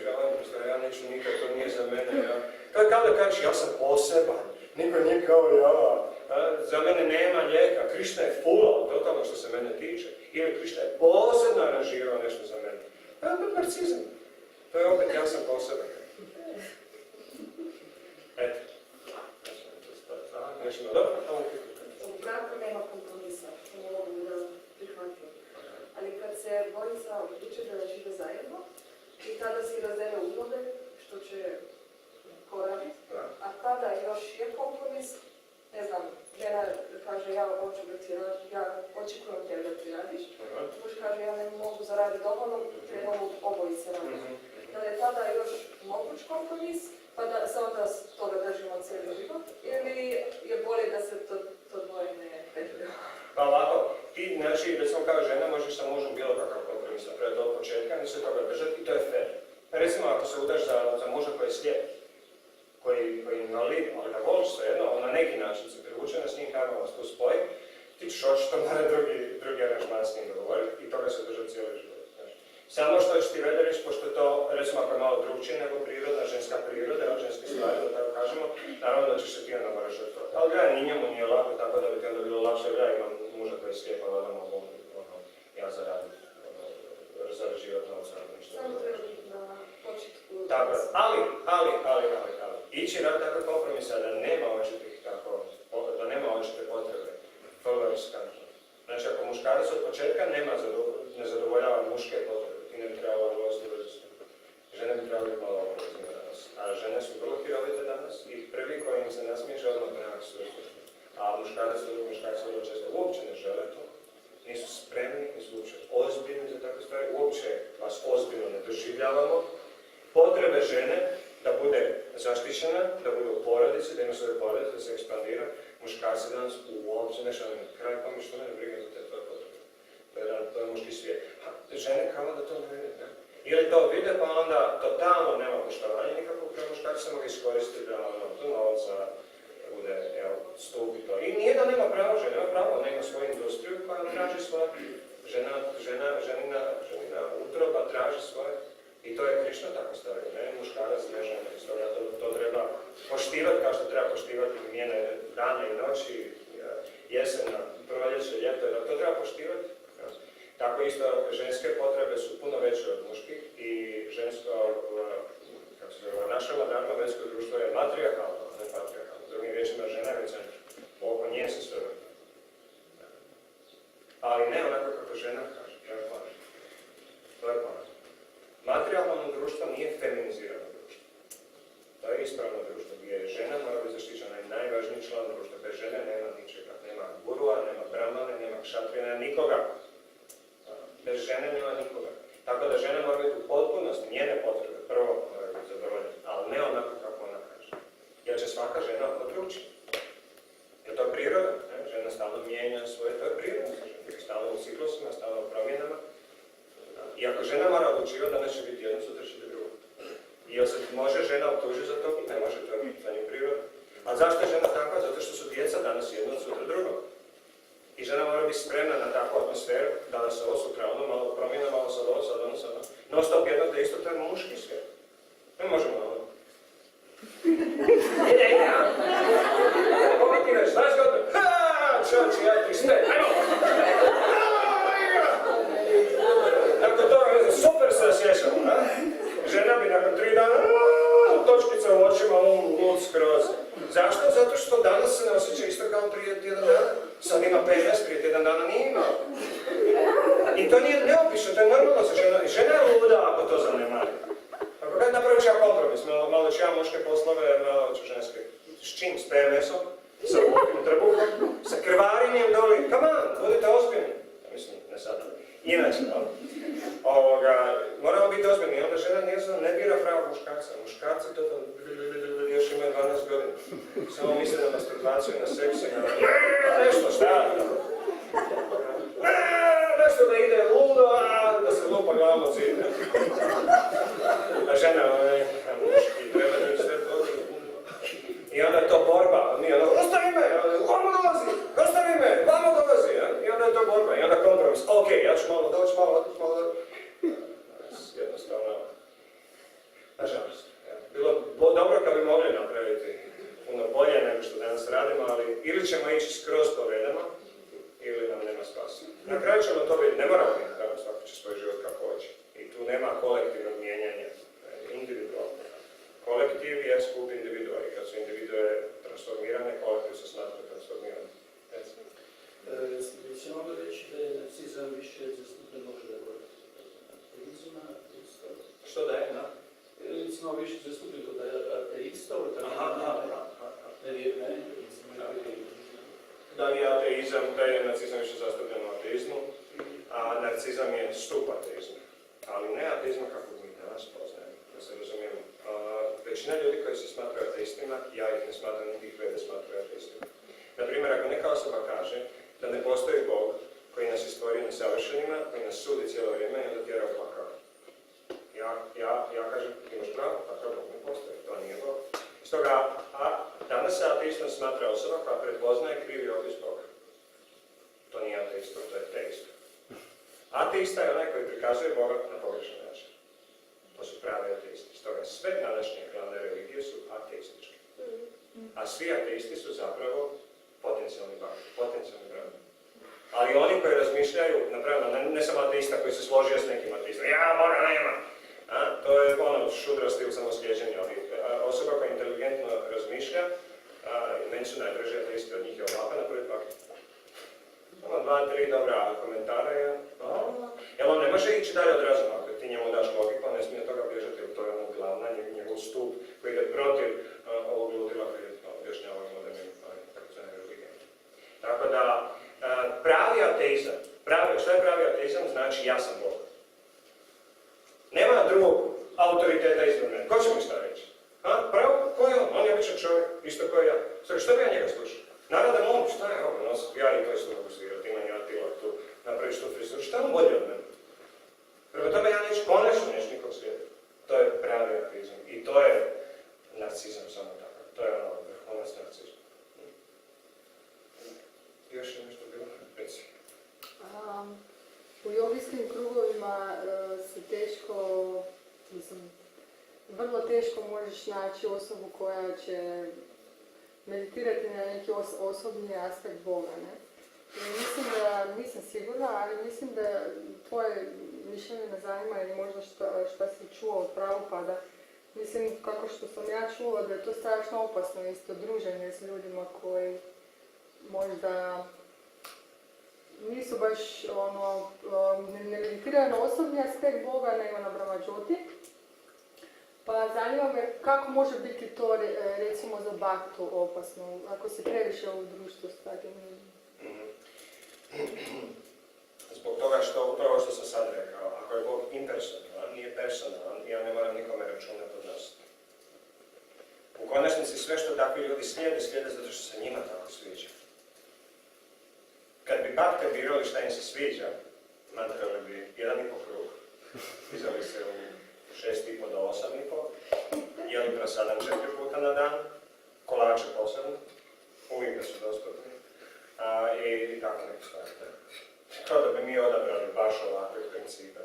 žalim, ja neću nikad, to nije za mene, ja. Kao da kažeš, ja sam poseban, niko nije kao ja. Za mene nema lijeka, Krišna je full, totalno što se mene tiče. Ili Krišna je posebno aranžirao nešto za mene. To je opet narcizam. To je opet, ja sam poseban. Eto. Nešto dobro? U braku nema kompromisa, što mogu da prihvatim. Ali kad se dvojica odluče da žive zajedno i tada si razdele uloge, što će koraditi, a tada još je kompromis, ne znam, žena kaže ja hoću da ti radiš, ja očekujem tebe da ti radiš, muž kaže ja ne mogu zaraditi dovoljno, trebamo obojice raditi. Da je tada još moguć kompromis, pa da se onda toga držimo cijeli život, ili je bolje da se to dvoje ne pređe? Pa ovako, ti, znači, recimo kao žena, možeš sa mužem bilo kakav kompromis napraviti od početka, ne se toga držati i to je fair. Recimo, ako se udaš za muža koji je slijep, koji je invalid, ali ga voliš svejedno, on na neki način se privučena s njim, kako vas tu spoji, ti ćeš očito mora drugi aranžman s njim dogovoriti i toga se držati cijeli život. Samo što ću ti vede reći, pošto to, recimo, ako je malo drugčije nego priroda, ženska priroda, ženske stvari, da tako kažemo, naravno da ćeš se ti onda moraš žrtvovati. Ali gledaj, ni njemu nije lako, tako da bi ti onda bilo lakše, ja imam muža koji je slijepa, da mogu ja zaraditi, zarađivati novca, ništa. Samo treba biti na početku. Tako, ali. Ići rad takve kompromisa da nema očite potrebe, vrlo riskantno. Znači, ako muškarac od početka ne zadovoljava muške potrebe, ti ne bi trebalo ulaziti u vezu. Žene bi trebalo biti malo oprezne danas. A žene su vrlo hirovite danas i prvi koji im se nasmiježe odmah brak su. A muškarci vrlo često uopće ne žele to. Nisu spremni, nisu uopće ozbiljni za takve stvari, uopće vas ozbiljno ne doživljavamo. Potrebe žene da bude zaštićena, da bude u porodici, da ima svoje porodice, da se ekspandira. Muškarci danas uopće nešto ne kraj pa mi što ne briga za te tvoje potrebe. To je muški svijet. Žene kao da to ne vide, ne? Ili to vide pa onda totalno nema poštovanja nikakvog prema muškarca, mogu iskoristiti da tu novaca bude stup i to. I nije da nema pravo, žena ima pravo, ona ima svoju industriju koja traži svoje. Ženina utroba traži svoje. I to je Krišna tako stavio, ne muškarac, ne žena. Stoga to treba poštivati kao što treba poštivati njene dane i noći, jesena, proljeće, ljeto, to treba poštivati. Tako isto, ženske potrebe su puno veće od muških i naše moderno vensko društvo je matrijarhalno, a ne patrijarhalno. Drugim riječima, žena je u centru. Oko nje se sve vrti. Ali ne onako kako žena kaže, to je pažnje. To je pažnje. Matrijarhalno društvo nije feminizirano društvo. To je ispravno društvo gdje žena mora biti zaštićena i najvažniji član društva. Bez žene nema ničega. Nema gurua, nema brahmane, nema kšatrija, nema nikoga. Bez žene nema nikoga. Tako da žena mora biti u potpunosti, njene potrebe prvo mora biti zadovoljene, ali ne onako kako ona kaže. Jer će svaka žena odlučiti. Jer to je priroda. Ne? Žena stalno mijenja svoje, to je priroda. Stalno u ciklusima, stalno u promjenama. I ako žena mora odlučivati, danas će biti jedno, sutra će biti drugo. I jel se može žena optužiti za to? Ne može, to je nju priroda. A zašto je žena takva? Zato što su djeca danas jedno, sutra drugo. I žena mora biti spremna na takvu atmosferu, danas ovo, sutra ono, malo promjena, malo sad ovo, sad ono, sad ono. No stop jedno da isto, to je muški svijet. Ne možemo ono. Ide, ja. Komentiraš, znaš godno? Čovječ, ja 35, ajmo! Nakon toga, ne znam, super se osjećamo, ne? Žena bi nakon 3 dana, točkica u očima, lud skroz. Zašto? Zato što danas se ne osjeća isto kao prije tjedan dana. Sad ima PMS, prije tjedan dana nije imao. I to nije neobično, to je normalno za žena. Žena je luda ako to zanemari. Ako kad napravit ću ja kompromis, malo ću ja muške poslove, malo ću ženske. S čim? S PMS-om? Sa ulokim trbuhom? Sa krvarinjem doli? Come on, budite ozbiljni. Mislim, ne sad. Inače, moramo biti ozbiljni. Onda žena ne bira pravo muškarca. Muškarci to još imaju 12 godina. Samo misle na masturbaciju, na seks i na nešto, šta? Nešto da ide ludo, a da se lupa glavom zid. A žena, muški, treba da mi sve to. I onda je to borba. Mi onda, ostavi me, vamo dolazi, ostavi me, vamo dolazi. I onda je to borba, i onda kompromis. Ok, ja ću malo doći, malo jednostavno, nažalost. Bilo dobro kad bi mogli napraviti puno bolje nego što danas radimo, ali ili ćemo ići skroz po vedama, ili nam nema spasa. Na kraju ćemo to vidjeti, ne moramo biti naravno, svako će svoj život kako hoće. I tu nema kolektivnog mijenjanja, individualno. Kolektiv je skup individua i kad su individue transformirane, kolektiv se smatra transformirane. Se mogu reći da je narcizam više zastupljen možda kod ateizma? Što da je? Recimo više zastupljen kod ateista, da je ateizam, da je narcizam više zastupljen u ateizmu, a narcizam je stup ateizma. Ali ne ateizma kako mi danas poznajemo, da se razumijemo. Većina ljudi koji se smatraju ateistima, ja ih ne smatram, niti ih vede smatraju ateistima. Naprimjer, ako neka osoba kaže da ne postoji Bog koji nas je stvorio nesavršenima, koji nas sudi cijelo vrijeme i onda tjera u pakao. Ja kažem, imaš pravo, takav Bog ne postoji, to nije Bog. Stoga, danas se ateistom smatra osoba koja prepoznaje krivi opis Boga. To nije ateist, to je teist. Ateista je onaj koji prikazuje Boga na pogrešan način. To su pravi ateisti. Stoga sve današnje glavne religije su ateističke. A svi ateisti su zapravo potencijalni bravi. Ali oni koji razmišljaju, napravno, ne samo ateista koji se složio s nekim ateistom, ja, Boga nema! To je ono šudrasti u samoslijeđenju, ali osoba koja inteligentno razmišlja, meni su najdraži ateisti od njih je ovako na prvi pak. 2-3 dobra komentara je, jer on ne može ići dalje od razuma, ako ti njemu daš logiku, on ne smije od toga bježati, jer to je ono glavna, njegov stup koji ide protiv ovog ludila koji objašnjavaju modernim takozvanim religijama. Tako da, pravi ateizam, što je pravi ateizam? Znači ja sam Bog. Nema drugog autoriteta iznad mene. Ko će mi šta reći? Pravo, ko je on? On je običan čovjek, isto kao ja. Što bi ja njega slušao? Naravno da on, šta je ovo? Ja i to isto mogu svirati, imam ja tila tu, napraviš tu frizuru. Šta je on bolje od mene? Prema tome ja neću konačno nikog svijeta. To je pravi ateizam. I to je narcizam samo tako. To je ono vrhunac narcizma. Još je nešto bilo? Reci. U jogijskim krugovima se vrlo teško možeš naći osobu koja će meditirati na neki osobni aspekt Boga, ne? Mislim da, nisam sigurna, ali mislim da tvoje mišljenje me zanima ili možda šta si čuo od Prabhupada. Mislim, kako što sam ja čula, da je to strašno opasno isto druženje s ljudima koji možda nisu baš ne meditiraju na osobni aspekt Boga, nego na Brahmađoti. Pa zanima me kako može biti to recimo za bhaktu opasno, ako si previše u društvu s takvim ljudima. Zbog toga što upravo što sam sad rekao, ako je Bog impersonalan, nije personalan, ja ne moram nikome računa podnositi. U konačnici sve što takvi ljudi slijede zato što se njima tako sviđa. Kad bi bhakte birali šta im se sviđa, napravili bi 1,5 krug, izali se u 6,5 do 8,5, jeli prasadan 4 puta na dan, kolače posebno, uvijek da su dostupni, i tako neke stvari. Kao da bi mi odabrali baš ovakve principe.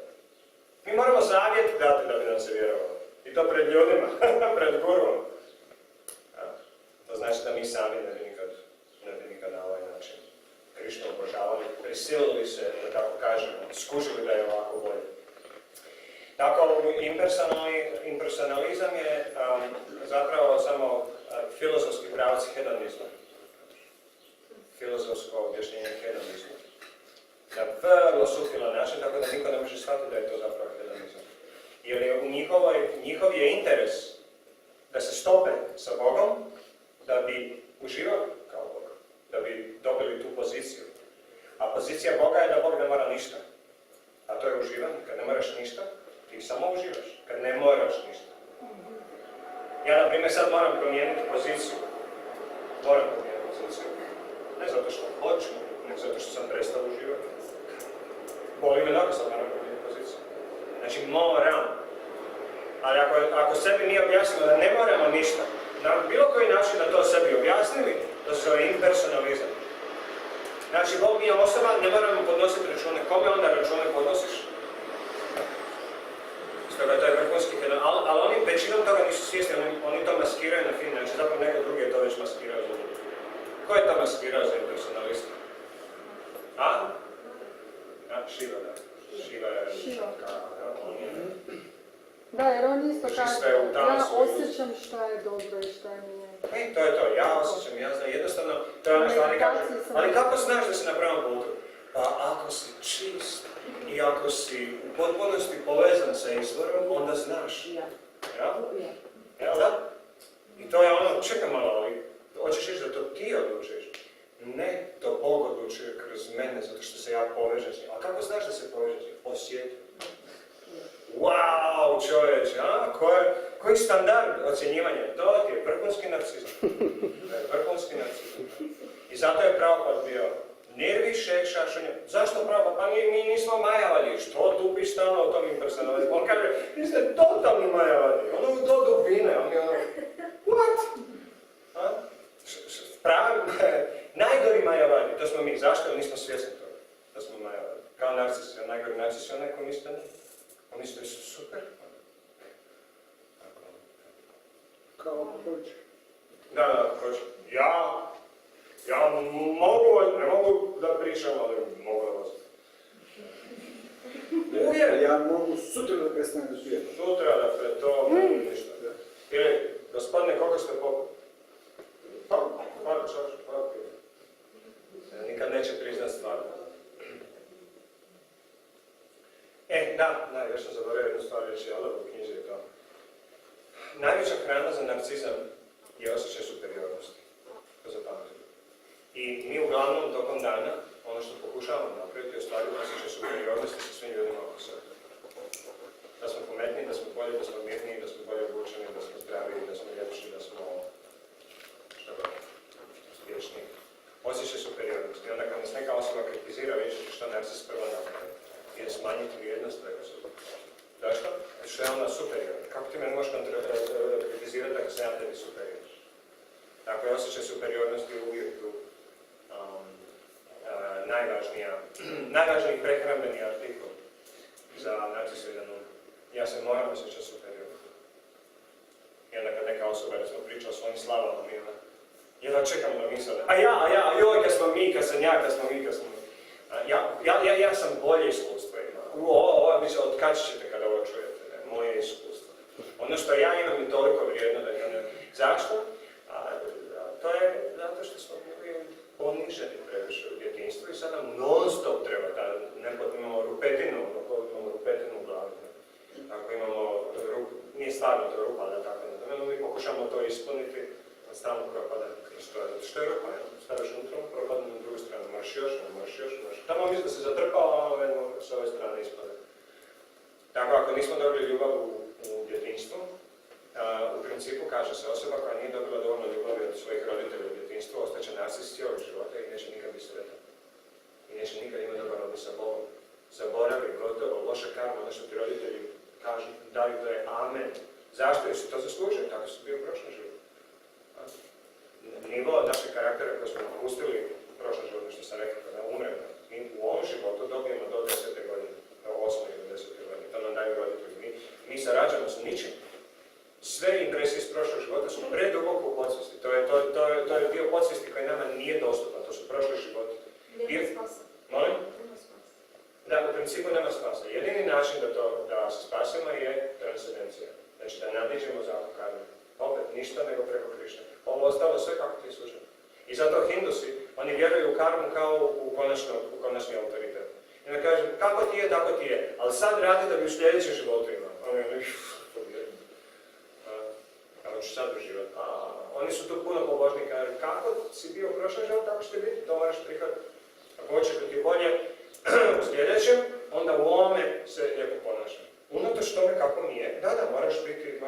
Mi moramo zavjet dati da bi nam se vjerovalo. I to pred ljudima, pred gurom. To znači da mi sami ne bi nikad na ovaj način Krišnu obožavali, prisilili se, da tako kažemo, skužili da je ovako bolje. Tako, impersonalizam je zapravo samo filozofski pravac hedonizma. Filozofsko objašnjenje hedonizma. Na vrlo suptilan način, tako da niko ne može shvatiti da je to zapravo hedonizam. Jer je njihov je interes da se stope sa Bogom, da bi uživali kao Bog, da bi dobili tu poziciju. A pozicija Boga je da Bog ne mora ništa. A to je uživanje, kad ne moraš ništa, ti samo uživaš, kad ne moraš ništa. Ja, na primjer, sad moram promijeniti poziciju. Ne zato što hoću, nego zato što sam prestao uživati. Boli me da sad moram promijeniti poziciju. Znači, moram. Ali ako sebi nije objasnilo da ne moramo ništa, na bilo koji način da to sebi objasnili, to se zove impersonalizam. Znači, Bog nije osoba, ne moramo podnositi račune. Kome onda račune podnosiš? Stoga to je vrhunski jedan, ali oni većinom toga nisu svjesni, oni to maskiraju na film, znači zapravo neko drugi je to već maskirao za ljudi. Ko je to maskirao za impersonalista? A? Šiva, da. Šiva je... Da, jer on isto kaže, sve u ja tancu, osjećam šta je dobro i šta nije. To je to, ja osjećam, ja znam, jednostavno, to je ono što oni kažu, ali kako znaš da si na pravom putu? Pa ako si čist i ako si u potpunosti povezan sa izvorom, onda znaš. Jel da? I to je ono, čekaj malo, ali hoćeš reći da to ti odlučuješ? Ne, to Bog odlučuje kroz mene, zato što se ja povežem s njim. A kako znaš da se povežem s njim? Osjetim. Wow, čovječe, a? Koji standard ocjenjivanja? To ti je vrhunski narcizam. Vrhunski narcizam. I zato je Prabhupada bio nervi, šašanje. Zašto Prabhupada? Pa mi nismo majavali. Što tupiš stalno o tom impersonalizmu? On kaže, vi ste totalni majavali. Ono do dubine. On je ono, what? Najgori majavali. To smo mi. Zašto? Jer nismo svjesni toga da smo majavali. Kao narcis. Najgori narcis je onaj koji misli da ne. Oni su super. Kao hoće. Da, hoće. Ja mogu, ne mogu da pričam, ali mogu da vas. Uvijek. Ja mogu sutra da prestanem da svijetam. Sutra da pre to ništa. Ili, gospodine, koliko ste popili? Pa. Nikad neće priznat stvarno. Da, još sam zaboravio jednu stvar reći, ali u knjizi je to. Najveća hrana za narcizam je osjećaj superiornosti. To zapamtite. I mi uglavnom tokom dana, ono što pokušavamo napraviti, je ostvariti osjećaj superiornosti sa svim ljudima oko sebe. Da smo pametniji, da smo bolji, da smo mirniji, da smo bolje obučeni, da smo zdraviji, da smo ljepši, da smo uspješni. Osjećaj superiornosti. I onda kad nas neka osoba kritizira, vidite što narcis prvo napravi. Je smanjiti vrijednost preko suda. Zašto? Što je ona superiorna. Kako ti mene možeš kritizirati ako sam ja tebi superior? Tako je osjećaj superiornosti uvijek tu najvažniji prehrambeni artikl za narcisoidanu. Ja se moram osjećati superiorno. I onda kad neka osoba recimo priča o svojim slavama, jedva čekam da misle, joj, kad smo mi, kad sam ja, kad smo mi, kad smo mi. Ja sam bolje iskustvo imao. Mislim, od kad ćete kada ovo čujete, ne? Moje iskustvo. Ono što ja imam je toliko vrijedno da ne... Zašto? To je zato što smo bili poniženi previše u djetinjstvu i sad nam non-stop treba imamo rupetinu u glavi. Ako imamo nije stvarno to rupa, ali tako ne. Mi pokušamo to ispuniti, a stalno propada kroz to. Zato što je rupa, staviš unutra, propadne na drugu stranu, moraš još. Tamo misli da se zatrpao, a s ove strane ispade. Tako, ako nismo dobili ljubav u djetinjstvu, u principu kaže se osoba koja nije dobila dovoljno ljubavi od svojih roditelja u djetinjstvu, ostaće narcis cijelog života i neće nikad biti sretan. I neće nikad imati dobar odnos sa Bogom. Zaboravi, gotovo, loša karma, ono što ti roditelji kažu, daju to je amen. Zašto? Jer si to zaslužio, tako si bio u prošlom životu. Nivo našeg karaktera koji smo napustili u prošlom životu, što sam rekao, kada umremo, mi u ovom životu dobijemo do 10. godine, do 8. ili 10. godine, to nam daju roditelji. Mi se rađamo s ničim. Sve impresije iz prošlog života su preduboko u podsvijesti. To je dio podsvijesti koji nama nije dostupan, to su prošli životi. principu nema spasa. Jedini način da se spasimo je transcendencija. Znači da nadiđemo zakon karme. Opet, ništa nego preko Krišne. Ovo ostalo sve kako ti sluša. I zato Hindusi, oni vjeruju u karmu kao u konačni autoritet. I onda kažem, kako ti je, tako ti je. Ali sad radi da bi u sljedećem životu imao. Kako ću sad uživati? Oni su tu puno pobožni, kažu, kako si bio u prošlom životu, tako ćete biti, to moraš prihvatiti. Ako hoćeš da ti bolje u sljedećem, onda u ovome se lijepo ponaša. Unatoč tome kako mi je, da, moraš biti,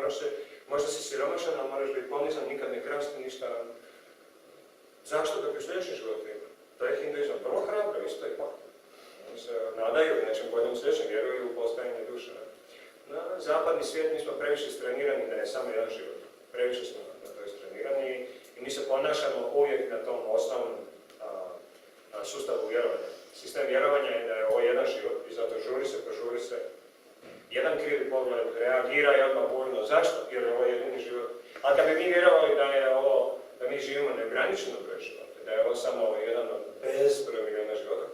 možda si siromašan, ali moraš biti ponizan, nikad ne krasti, ništa. Zašto? Da bi u sljedećem životu ima. To je hinduizam. Vrlo hrabro, isto je pa. Oni se nadaju nečem boljem u sljedećem, vjeruju u postojanje duše. Na zapadni svijet mi smo previše stranirani da je samo jedan život. Previše smo na to stranirani i mi se ponašamo uvijek na tom osnovnom sustavu vjerovanja. Sistem vjerovanja je da je ovo jedan život i zato požuri se. Jedan krivi pogled reagira i odmah bojno. Zašto? Jer je ovo jedini život. A kad bi mi vjerovali da mi živimo neograničeno broj života, da je ovo samo jedan od bezbroj miliona života,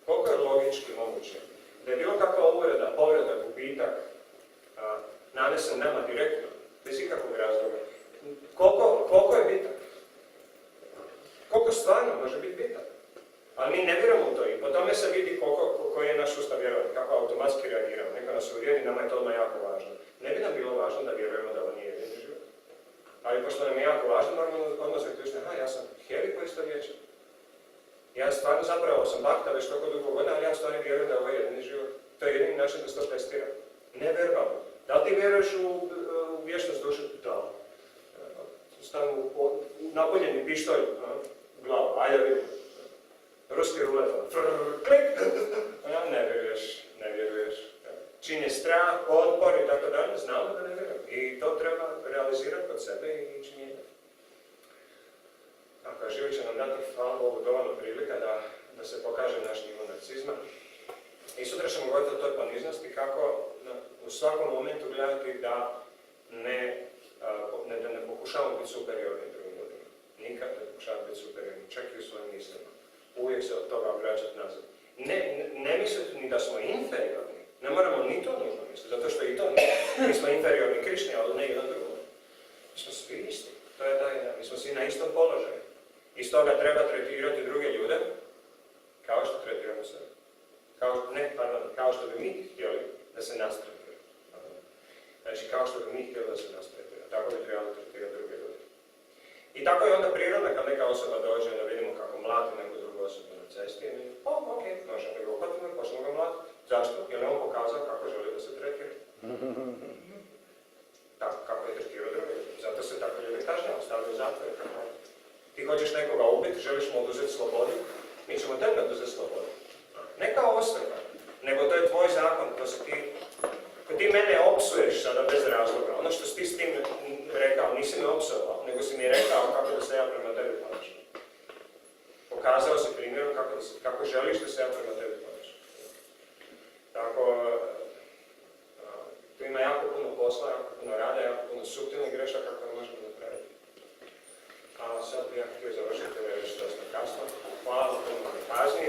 koliko je logički moguće da je bilo kakva povreda, gubitak, nanesen nama direktno, bez ikakvog razloga. Koliko je bitak? Koliko stvarno može biti bitak? Ali mi ne vjerujemo u to i po tome se vidi koji je naš sustav vjerovanja, kako automatski reagiramo. Neka nas uvjeri, nama je to odmah jako važno. Ne bi nam bilo važno da vjerujemo da ovo nije jedini život. Ali pošto nam je jako važno, moramo odmah zaključiti, ja sam heri poistovjećen. Ja stvarno zapravo sam bakta već toliko dugo godina, ali ja stvarno vjerujem da ovo je jedini život. To je jedini način da se to testira. Ne verbalno. Da li ti vjeruješ u vječnost duše? Da. Stanu napoljeni pištolj u glavu, ajde vidim. Ruski rulet, klik! Ne vjeruješ. Čin je strah, otpor i tako dalje, znamo da ne vjerujem. I to treba realizirati kod sebe i činjenje. Ako život će nam dati, hvala Bogu, dovoljno prilika da se pokaže naš nivo narcizma. I sutra ćemo govoriti o toj poniznosti, kako u svakom momentu gledati da ne pokušavamo biti superiorni drugim ljudima. Nikad ne pokušavamo biti superiorni, čak i u svojim mislima. Uvijek se od toga vraćati nazad. Ne misliti ni da smo inferiorni. Ne moramo ni to nužno misliti, zato što i to nije. Mi smo inferiorni Krišni, ali ne jedan drugom. Mi smo svi isti. To je taj, mi smo svi na istom položaju. I stoga treba tretirati druge ljude kao što tretiramo sebe. Kao što bi mi htjeli da se nas tretira. Znači, kao što bi mi htjeli da se nas tretira. Tako bi trebalo tretirati druge ljude. I tako je onda prirodno kad neka osoba dođe da vidimo kako mlati neku drugu osobu na cesti. I mi, ok, možemo da ga uhvatimo i počnemo ga mlatiti. Zašto? Jer je on pokazao kako želi da se tretira. Tako, kako je tretirao druge. Zato se tako ljudi kažnjava, stavljaju zatvore. Ti hoćeš nekoga ubiti, želiš mu oduzeti slobodu, mi ćemo tebe oduzeti slobodu. Ne kao osoba, nego to je tvoj zakon, to si ti. Ako ti mene opsuješ sada bez razloga, ono što si ti s tim rekao, nisi me opsovao, nego si mi rekao kako da se ja prema tebi ponašam. Pokazao si primjerom kako želiš da se ja prema tebi ponašam. Tako, tu ima jako puno posla, jako puno rada, jako puno suptilnih grešaka koje možemo napraviti. A sad bih ja htio završiti, jer je već dosta kasno. Hvala puno na pažnji.